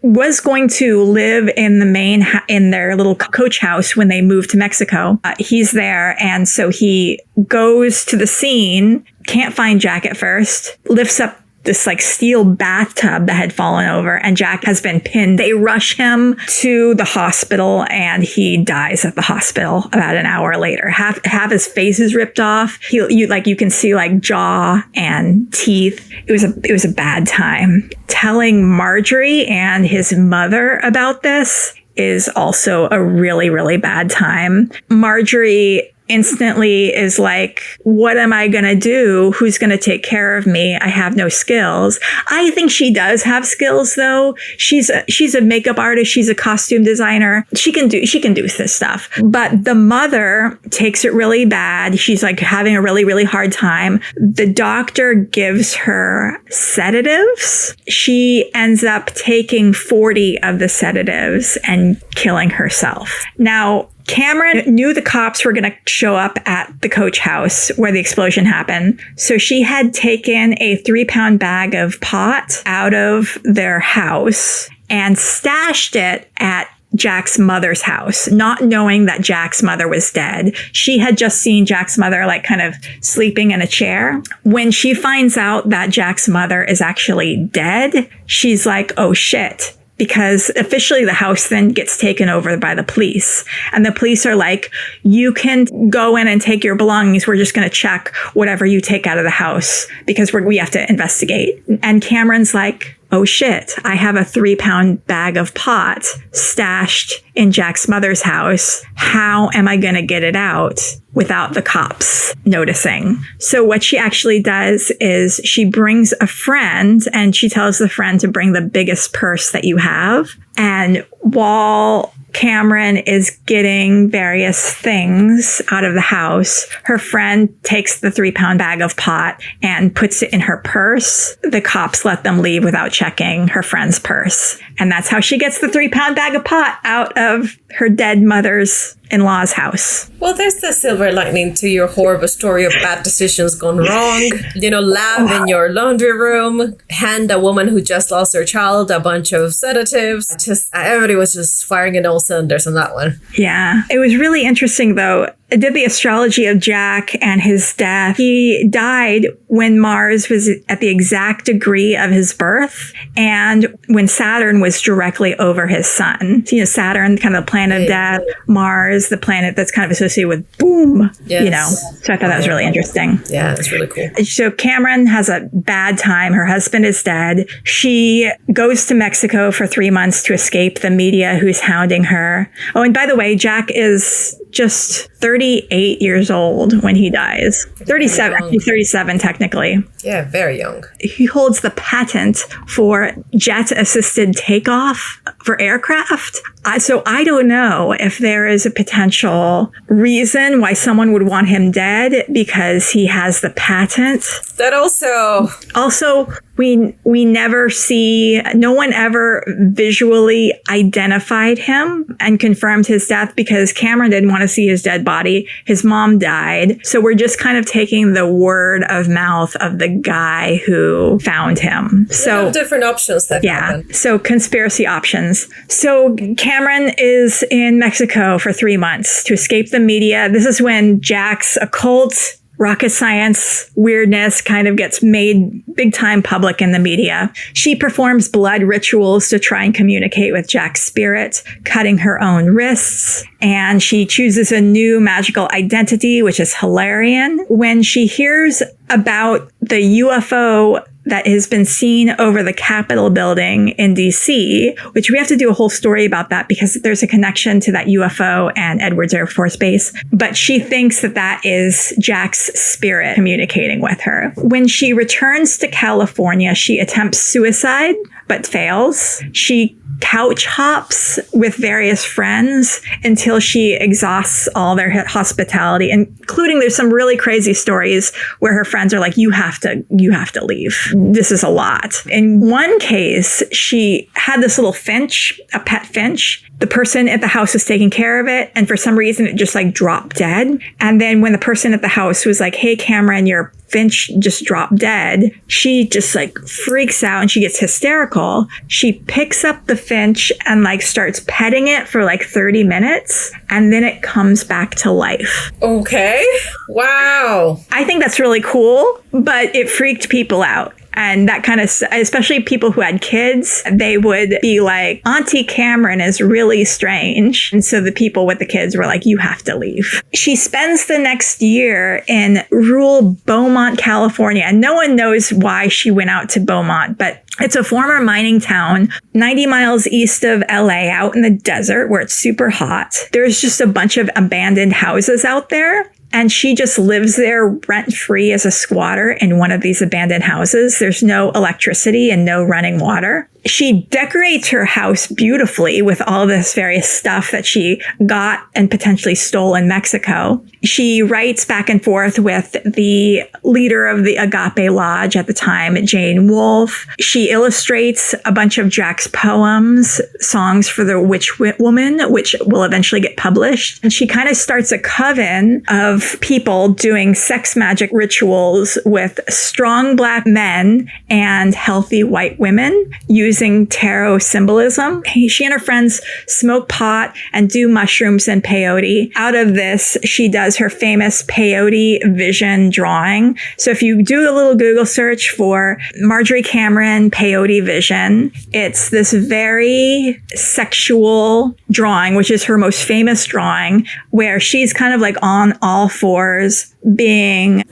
was going to live in the in their little coach house when they moved to Mexico. He's there, and so he goes to the scene, can't find Jack at first, lifts up this like steel bathtub that had fallen over, and Jack has been pinned. They rush him to the hospital and he dies at the hospital about an hour later. Half his face is ripped off. You can see like jaw and teeth. It was a bad time. Telling Marjorie and his mother about this is also a really, really bad time. Marjorie instantly is like, what am I going to do? Who's going to take care of me? I have no skills. I think she does have skills though. She's a makeup artist. She's a costume designer. She can do this stuff. But the mother takes it really bad. She's like having a really, really hard time. The doctor gives her sedatives. She ends up taking 40 of the sedatives and killing herself. Now, Cameron knew the cops were going to show up at the coach house where the explosion happened. So she had taken a 3-pound bag of pot out of their house and stashed it at Jack's mother's house, not knowing that Jack's mother was dead. She had just seen Jack's mother like kind of sleeping in a chair. When she finds out that Jack's mother is actually dead, she's like, oh shit. Because officially the house then gets taken over by the police. And the police are like, you can go in and take your belongings. We're just going to check whatever you take out of the house because we have to investigate. And Cameron's like, oh shit, I have a 3-pound bag of pot stashed in Jack's mother's house. How am I going to get it out without the cops noticing? So what she actually does is she brings a friend and she tells the friend to bring the biggest purse that you have. And while Cameron is getting various things out of the house, her friend takes the 3-pound bag of pot and puts it in her purse. The cops let them leave without checking her friend's purse. And that's how she gets the 3-pound bag of pot out of her dead mother's in-law's house. Well, there's the silver lining to your horrible story of bad decisions gone wrong. Lab in your laundry room, hand a woman who just lost her child a bunch of sedatives. Everybody was just firing in all cylinders on that one. Yeah. It was really interesting, though. I did the astrology of Jack and his death. He died when Mars was at the exact degree of his birth and when Saturn was directly over his sun. So, Saturn, kind of the planet of death, Mars, the planet that's kind of associated with boom, So I thought that was really interesting. Yeah, it's really cool. So Cameron has a bad time. Her husband is dead. She goes to Mexico for 3 months to escape the media who's hounding her. Oh, and by the way, Jack is just 38 years old when he dies. 37, actually 37 technically. Yeah, very young. He holds the patent for jet-assisted takeoff for aircraft. So I don't know if there is a potential reason why someone would want him dead because he has the patent. That Also, we never see, no one ever visually identified him and confirmed his death because Cameron didn't want to see his dead body. His mom died. So we're just kind of taking the word of mouth of the guy who found him. So different options that happen. So conspiracy options. So Cameron is in Mexico for 3 months to escape the media. This is when Jack's occult rocket science weirdness kind of gets made big time public in the media. She performs blood rituals to try and communicate with Jack's spirit, cutting her own wrists. And she chooses a new magical identity, which is Hilarion. When she hears about the UFO that has been seen over the Capitol building in DC, which we have to do a whole story about that because there's a connection to that UFO and Edwards Air Force Base. But she thinks that that is Jack's spirit communicating with her. When she returns to California, she attempts suicide, but fails. She couch hops with various friends until she exhausts all their hospitality, including there's some really crazy stories where her friends are like, you have to leave. This is a lot. In one case, she had this little finch, a pet finch. The person at the house was taking care of it. And for some reason, it just dropped dead. And then when the person at the house was like, hey, Cameron, your finch just dropped dead, she just freaks out and she gets hysterical. She picks up the finch and starts petting it for 30 minutes. And then it comes back to life. Okay. Wow. I think that's really cool, but it freaked people out. And that kind of, especially people who had kids, they would be like, Auntie Cameron is really strange. And so the people with the kids were like, you have to leave. She spends the next year in rural Beaumont, California. And no one knows why she went out to Beaumont, but it's a former mining town 90 miles east of LA out in the desert where it's super hot. There's just a bunch of abandoned houses out there. And she just lives there rent-free as a squatter in one of these abandoned houses. There's no electricity and no running water. She decorates her house beautifully with all this various stuff that she got and potentially stole in Mexico. She writes back and forth with the leader of the Agape Lodge at the time, Jane Wolfe. She illustrates a bunch of Jack's poems, songs for the Witch Woman, which will eventually get published. And she kind of starts a coven of people doing sex magic rituals with strong Black men and healthy white women using tarot symbolism. She and her friends smoke pot and do mushrooms and peyote. Out of this, she does her famous peyote vision drawing. So if you do a little Google search for Marjorie Cameron peyote vision, it's this very sexual drawing, which is her most famous drawing, where she's kind of on all fours being,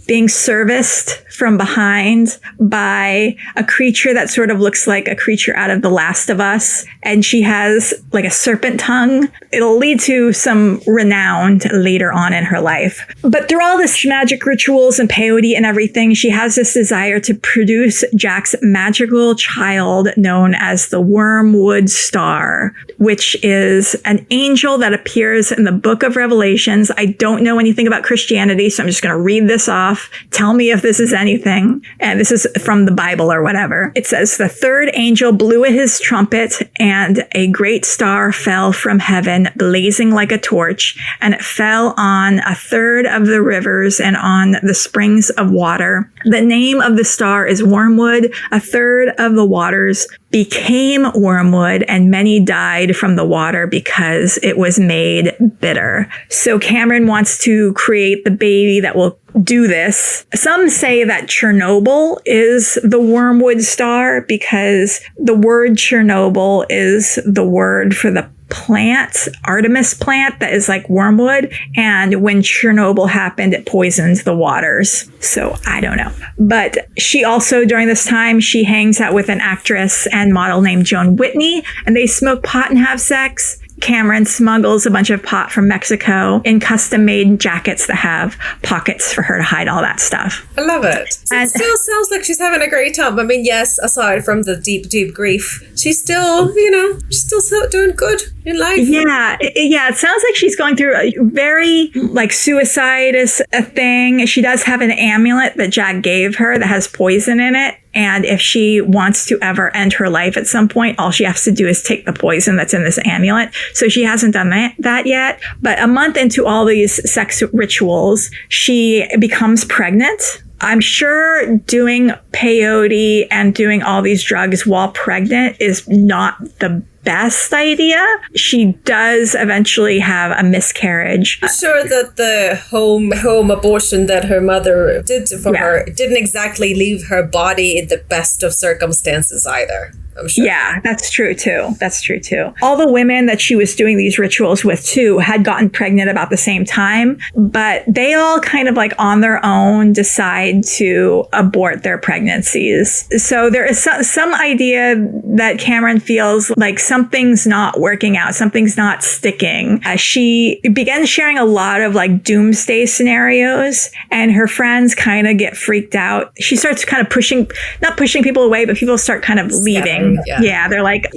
being serviced from behind by a creature that sort of looks like a creature out of The Last of Us. And she has a serpent tongue. It'll lead to some renown later on in her life. But through all this magic rituals and peyote and everything, she has this desire to produce Jack's magical child known as the Wormwood Star, which is an angel that appears in the Book of Revelations. I don't know anything about Christianity, so I'm just going to read this off. Tell me if this is anything. And this is from the Bible or whatever. It says, the third angel blew his trumpet, and a great star fell from heaven, blazing like a torch, and it fell on a third of the rivers and on the springs of water. The name of the star is Wormwood. A third of the waters became wormwood, and many died from the water because it was made bitter. So Cameron wants to create the baby that will do this. Some say that Chernobyl is the wormwood star because the word Chernobyl is the word for the plant, Artemis plant, that is like wormwood. And when Chernobyl happened, it poisoned the waters. So I don't know. But she also, during this time, she hangs out with an actress and model named Joan Whitney, and they smoke pot and have sex. Cameron smuggles a bunch of pot from Mexico in custom-made jackets that have pockets for her to hide all that stuff. I love it. So it still sounds like she's having a great time. I mean, yes, aside from the deep, deep grief, she's still, she's still so doing good in life. Yeah. It sounds like she's going through a very, suicide is a thing. She does have an amulet that Jack gave her that has poison in it. And if she wants to ever end her life at some point, all she has to do is take the poison that's in this amulet. So she hasn't done that yet. But a month into all these sex rituals, she becomes pregnant. I'm sure doing peyote and doing all these drugs while pregnant is not the best idea. She does eventually have a miscarriage. I'm sure that the home abortion that her mother did for her didn't exactly leave her body in the best of circumstances either. I'm sure. Yeah, that's true too. All the women that she was doing these rituals with too had gotten pregnant about the same time, but they all kind of on their own decide to abort their pregnancies. So there is some idea that Cameron feels like something's not working out, something's not sticking. She begins sharing a lot of doomsday scenarios, and her friends kind of get freaked out. She starts kind of not pushing people away, but people start kind of leaving. Yeah, they're like,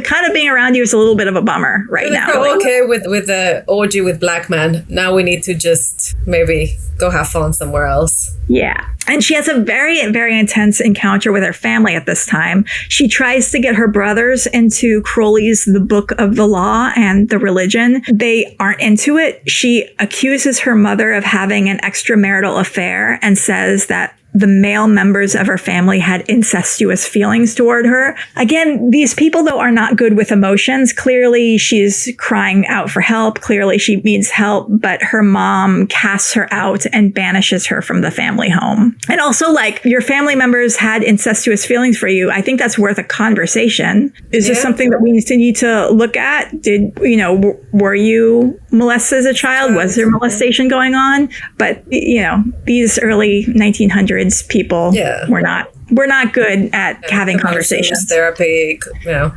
kind of being around you is a little bit of a bummer right now. We're okay with the orgy with black men. Now we need to just maybe go have fun somewhere else. Yeah. And she has a very, very intense encounter with her family at this time. She tries to get her brothers into Crowley's The Book of the Law and the Religion. They aren't into it. She accuses her mother of having an extramarital affair and says that the male members of her family had incestuous feelings toward her. Again, these people, though, are not good with emotions. Clearly, she's crying out for help. Clearly, she needs help, but her mom casts her out and banishes her from the family home. And also, your family members had incestuous feelings for you. I think that's worth a conversation. Is this something that we need to look at? Were you molested as a child? Was there molestation going on? But, these early 1900s people were not good at having conversations. Therapy, Yeah.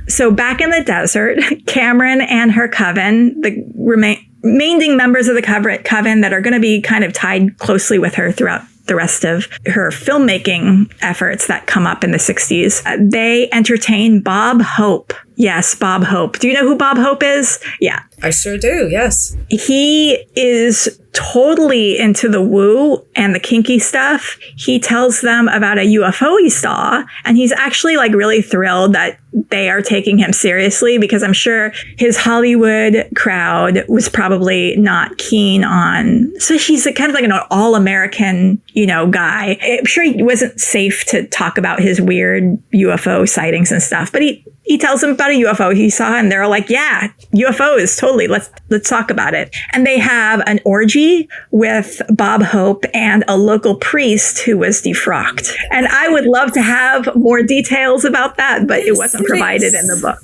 So back in the desert, Cameron and her coven, the remaining members of the coven that are going to be kind of tied closely with her throughout the rest of her filmmaking efforts that come up in the 60s, they entertain Bob Hope. Yes, Bob Hope. Do you know who Bob Hope is? Yeah. I sure do, yes. He is totally into the woo and the kinky stuff. He tells them about a UFO he saw, and he's actually really thrilled that they are taking him seriously, because I'm sure his Hollywood crowd was probably not keen on. So he's kind of an all-American, guy. I'm sure he wasn't safe to talk about his weird UFO sightings and stuff, but he tells them about a UFO he saw, and they're like, yeah, UFOs, totally. Let's talk about it. And they have an orgy with Bob Hope and a local priest who was defrocked. And I would love to have more details about that, but it wasn't provided in the book.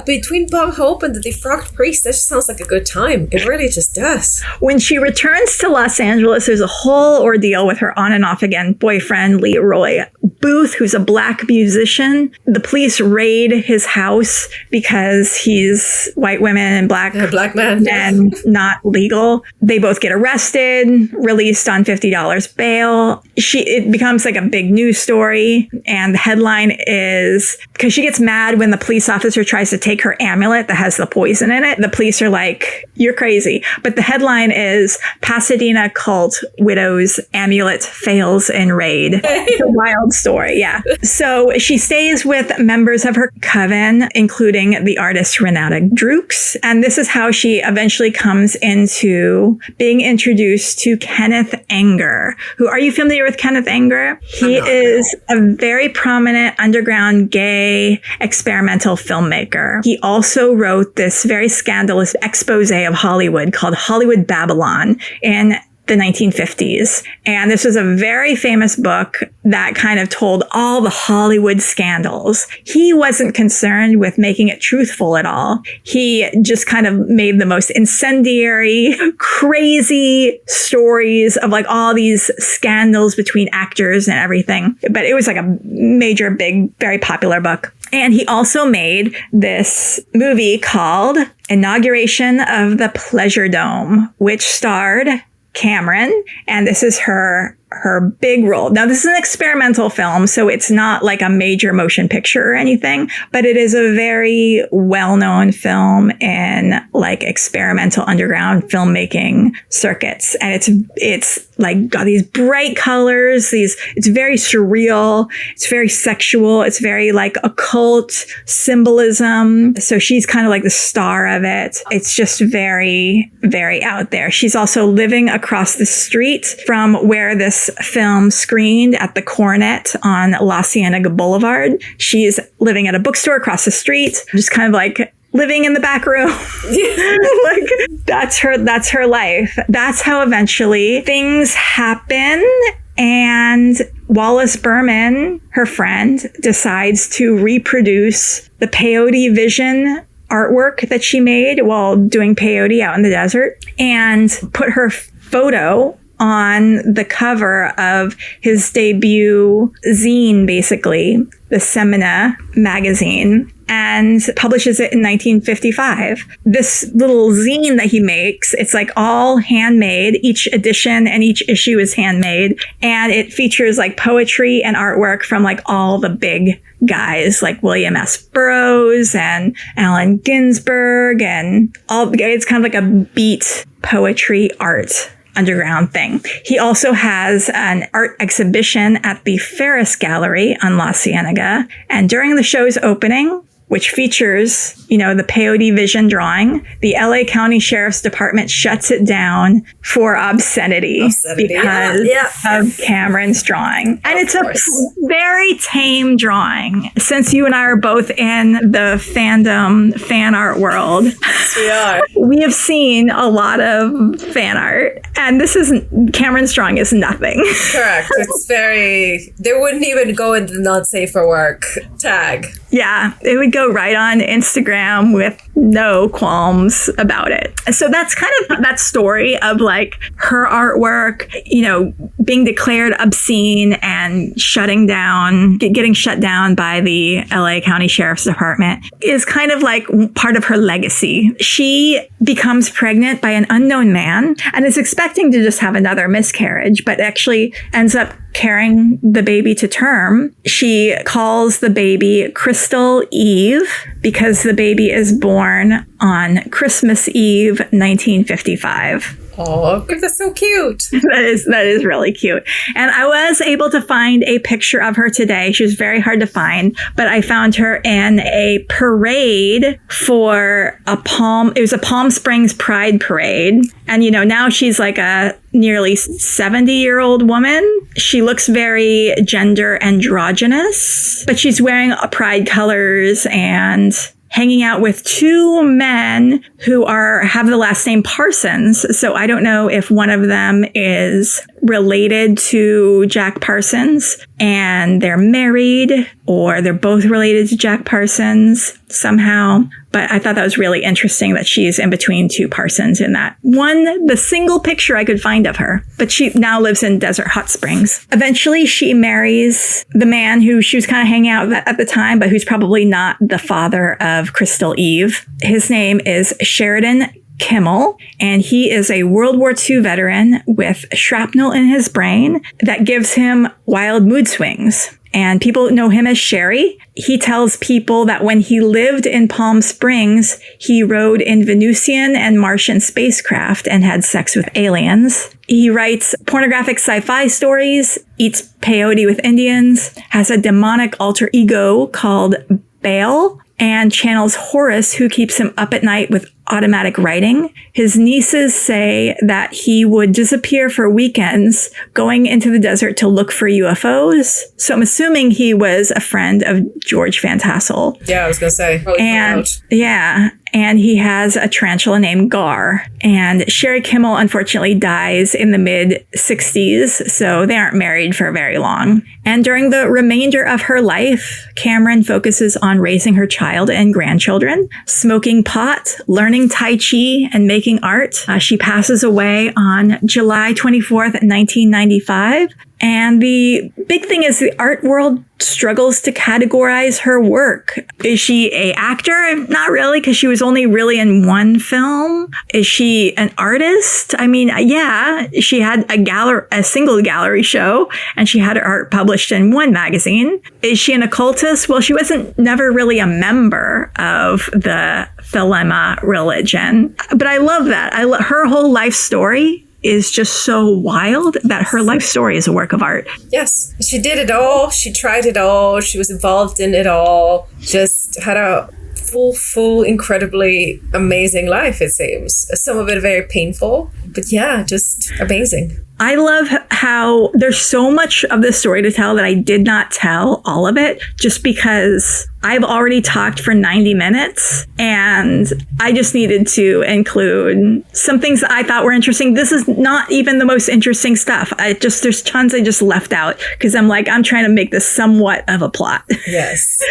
Between Bob Hope and the defrocked priest, that just sounds like a good time. It really just does. When she returns to Los Angeles, there's a whole ordeal with her on and off again boyfriend, Leroy Booth, who's a black musician. The police raid his house because he's white women and black man and not legal. They both get arrested, released on $50 bail. It becomes a big news story, and the headline is, because she gets mad when the police officer tries to take her amulet that has the poison in it. The police are like, you're crazy. But the headline is, Pasadena cult widow's amulet fails in raid. It's a wild story. story. Yeah. So she stays with members of her coven, including the artist Renata Drooks. And this is how she eventually comes into being introduced to Kenneth Anger. Who, are you familiar with Kenneth Anger? He is a very prominent underground gay experimental filmmaker. He also wrote this very scandalous expose of Hollywood called Hollywood Babylon in the 1950s. And this was a very famous book that kind of told all the Hollywood scandals. He wasn't concerned with making it truthful at all. He just kind of made the most incendiary, crazy stories of like all these scandals between actors and everything. But it was like a major, big, very popular book. And he also made this movie called Inauguration of the Pleasure Dome, which starred Cameron, and this is her big role. Now, this is an experimental film, so it's not like a major motion picture or anything, but it is a very well-known film in like experimental underground filmmaking circuits. And it's like got these bright colors, it's very surreal, it's very sexual, it's very like occult symbolism. So she's kind of like the star of it. It's just very, very out there. She's also living across the street from where this film screened at the Coronet on La Cienega Boulevard. She's living at a bookstore across the street, just kind of like living in the back room. Like that's her life. That's how eventually things happen. And Wallace Berman, her friend, decides to reproduce the peyote vision artwork that she made while doing peyote out in the desert and put her photo on the cover of his debut zine, basically, the Semina magazine, and publishes it in 1955. This little zine that he makes, it's like all handmade. Each edition and each issue is handmade. And it features like poetry and artwork from like all the big guys like William S. Burroughs and Allen Ginsberg and all. It's kind of like a beat poetry art underground thing. He also has an art exhibition at the Ferris Gallery on La Cienega. And during the show's opening, which features, the peyote vision drawing, the LA County Sheriff's Department shuts it down for obscenity because of Cameron's drawing. And it's a very tame drawing. Since you and I are both in the fandom fan art world, yes, we are. We have seen a lot of fan art, and Cameron's drawing is nothing. Correct. It's they wouldn't even go in the not safe for work tag. Yeah, it would go right on Instagram with no qualms about it. So that's kind of that story of like her artwork, being declared obscene and getting shut down by the LA County Sheriff's Department is kind of like part of her legacy. She becomes pregnant by an unknown man and is expecting to just have another miscarriage, but actually ends up carrying the baby to term. She calls the baby Crystal Eve because the baby is born on Christmas Eve, 1955. Oh, that's so cute. That is really cute. And I was able to find a picture of her today. She was very hard to find, but I found her in a parade for it was a Palm Springs Pride Parade. And, now she's like a nearly 70-year-old woman. She looks very gender androgynous, but she's wearing pride colors and hanging out with two men who have the last name Parsons. So I don't know if one of them is related to Jack Parsons and they're married, or they're both related to Jack Parsons somehow. But I thought that was really interesting that she's in between two Parsons in that the single picture I could find of her. But she now lives in Desert Hot Springs. Eventually, she marries the man who she was kind of hanging out with at the time, but who's probably not the father of Crystal Eve. His name is Sheridan Kimmel, and he is a World War II veteran with shrapnel in his brain that gives him wild mood swings. and people know him as Sherry. He tells people that when he lived in Palm Springs, he rode in Venusian and Martian spacecraft and had sex with aliens. He writes pornographic sci-fi stories, eats peyote with Indians, has a demonic alter ego called Baal, and channels Horus, who keeps him up at night with automatic writing. His nieces say that he would disappear for weekends, going into the desert to look for UFOs. So I'm assuming he was a friend of George Van Tassel. Yeah, I was going to say. And he has a tarantula named Gar. And Sherry Kimmel, unfortunately, dies in the mid-60s, so they aren't married for very long. And during the remainder of her life, Cameron focuses on raising her child and grandchildren, smoking pot, learning Tai Chi, and making art. She passes away on July 24th, 1995. And the big thing is the art world struggles to categorize her work. Is she an actor? Not really, because she was only really in one film. Is she an artist? I mean, yeah, she had a single gallery show, and she had her art published in one magazine. Is she an occultist? Well, she wasn't never really a member of the Thelema religion. But I love that. Her whole life story is just so wild that her life story is a work of art. Yes. She did it all. She tried it all. She was involved in it all. Just had a full, incredibly amazing life, it seems. Some of it very painful, but yeah, just amazing. I love how there's so much of this story to tell that I did not tell all of it just because I've already talked for 90 minutes and I just needed to include some things that I thought were interesting. This is not even the most interesting stuff. There's tons I just left out because I'm trying to make this somewhat of a plot. Yes.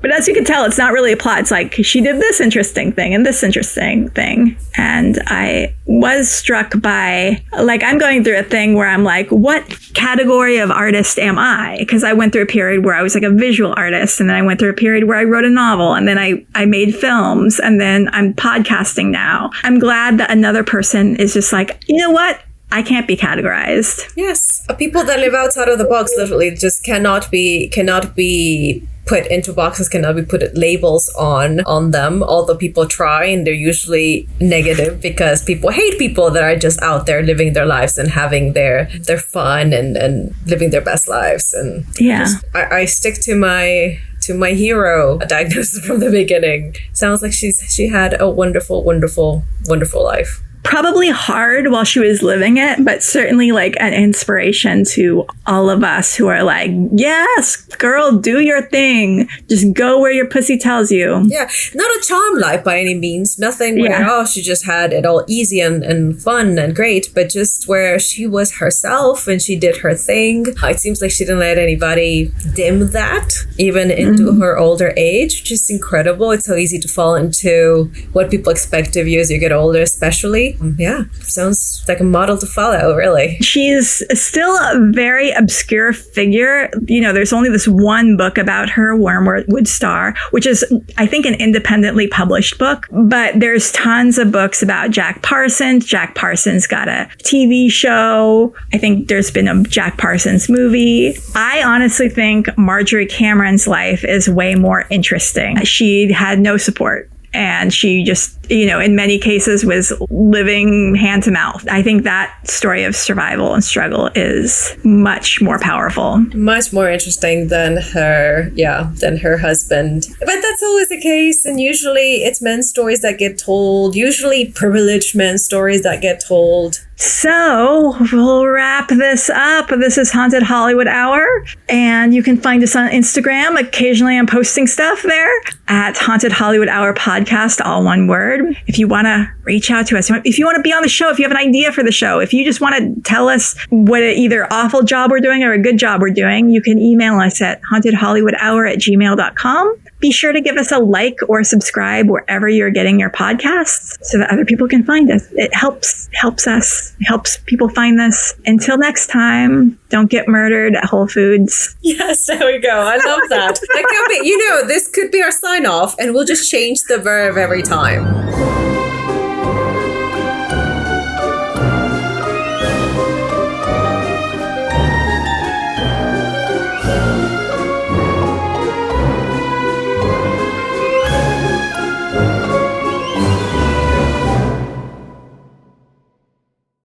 But as you can tell, it's not really a plot. It's like she did this interesting thing and this interesting thing. And I was struck by, I'm going through a thing where I'm like, what category of artist am I? Because I went through a period where I was like a visual artist, and then I went through a period where I wrote a novel, and then I made films, and then I'm podcasting now. I'm glad that another person is just like, you know what? I can't be categorized. Yes. People that live outside of the box literally just cannot be put into boxes, cannot be put labels on them, although people try, and they're usually negative because people hate people that are just out there living their lives and having their fun and living their best lives. And yeah, I stick to my hero diagnosis from the beginning. Sounds like she had a wonderful life. Probably hard while she was living it, but certainly like an inspiration to all of us who are like, yes, girl, do your thing. Just go where your pussy tells you. Yeah, not a charm life by any means. Nothing where, she just had it all easy and fun and great, but just where she was herself and she did her thing. It seems like she didn't let anybody dim that, even into her older age, which is incredible. It's so easy to fall into what people expect of you as you get older, especially. Yeah, sounds like a model to follow, really. She's still a very obscure figure. You know, there's only this one book about her, Wormwood Star, which is, I think, an independently published book. But there's tons of books about Jack Parsons. Jack Parsons got a TV show. I think there's been a Jack Parsons movie. I honestly think Marjorie Cameron's life is way more interesting. She had no support. And she just, in many cases was living hand to mouth. I think that story of survival and struggle is much more powerful. Much more interesting than her husband. But that's always the case. And usually it's men's stories that get told, usually privileged men's stories that get told. So we'll wrap this up. This is Haunted Hollywood Hour, and you can find us on Instagram. Occasionally I'm posting stuff there at Haunted Hollywood Hour Podcast, all one word. If you want to reach out to us, if you want to be on the show, if you have an idea for the show, if you just want to tell us what either awful job we're doing or a good job we're doing, you can email us at hauntedhollywoodhour@gmail.com. Be sure to give us a like or subscribe wherever you're getting your podcasts so that other people can find us. It helps people find this. Until next time, don't get murdered at Whole Foods. Yes, there we go. I love that. That can be, this could be our sign off, and we'll just change the verb every time.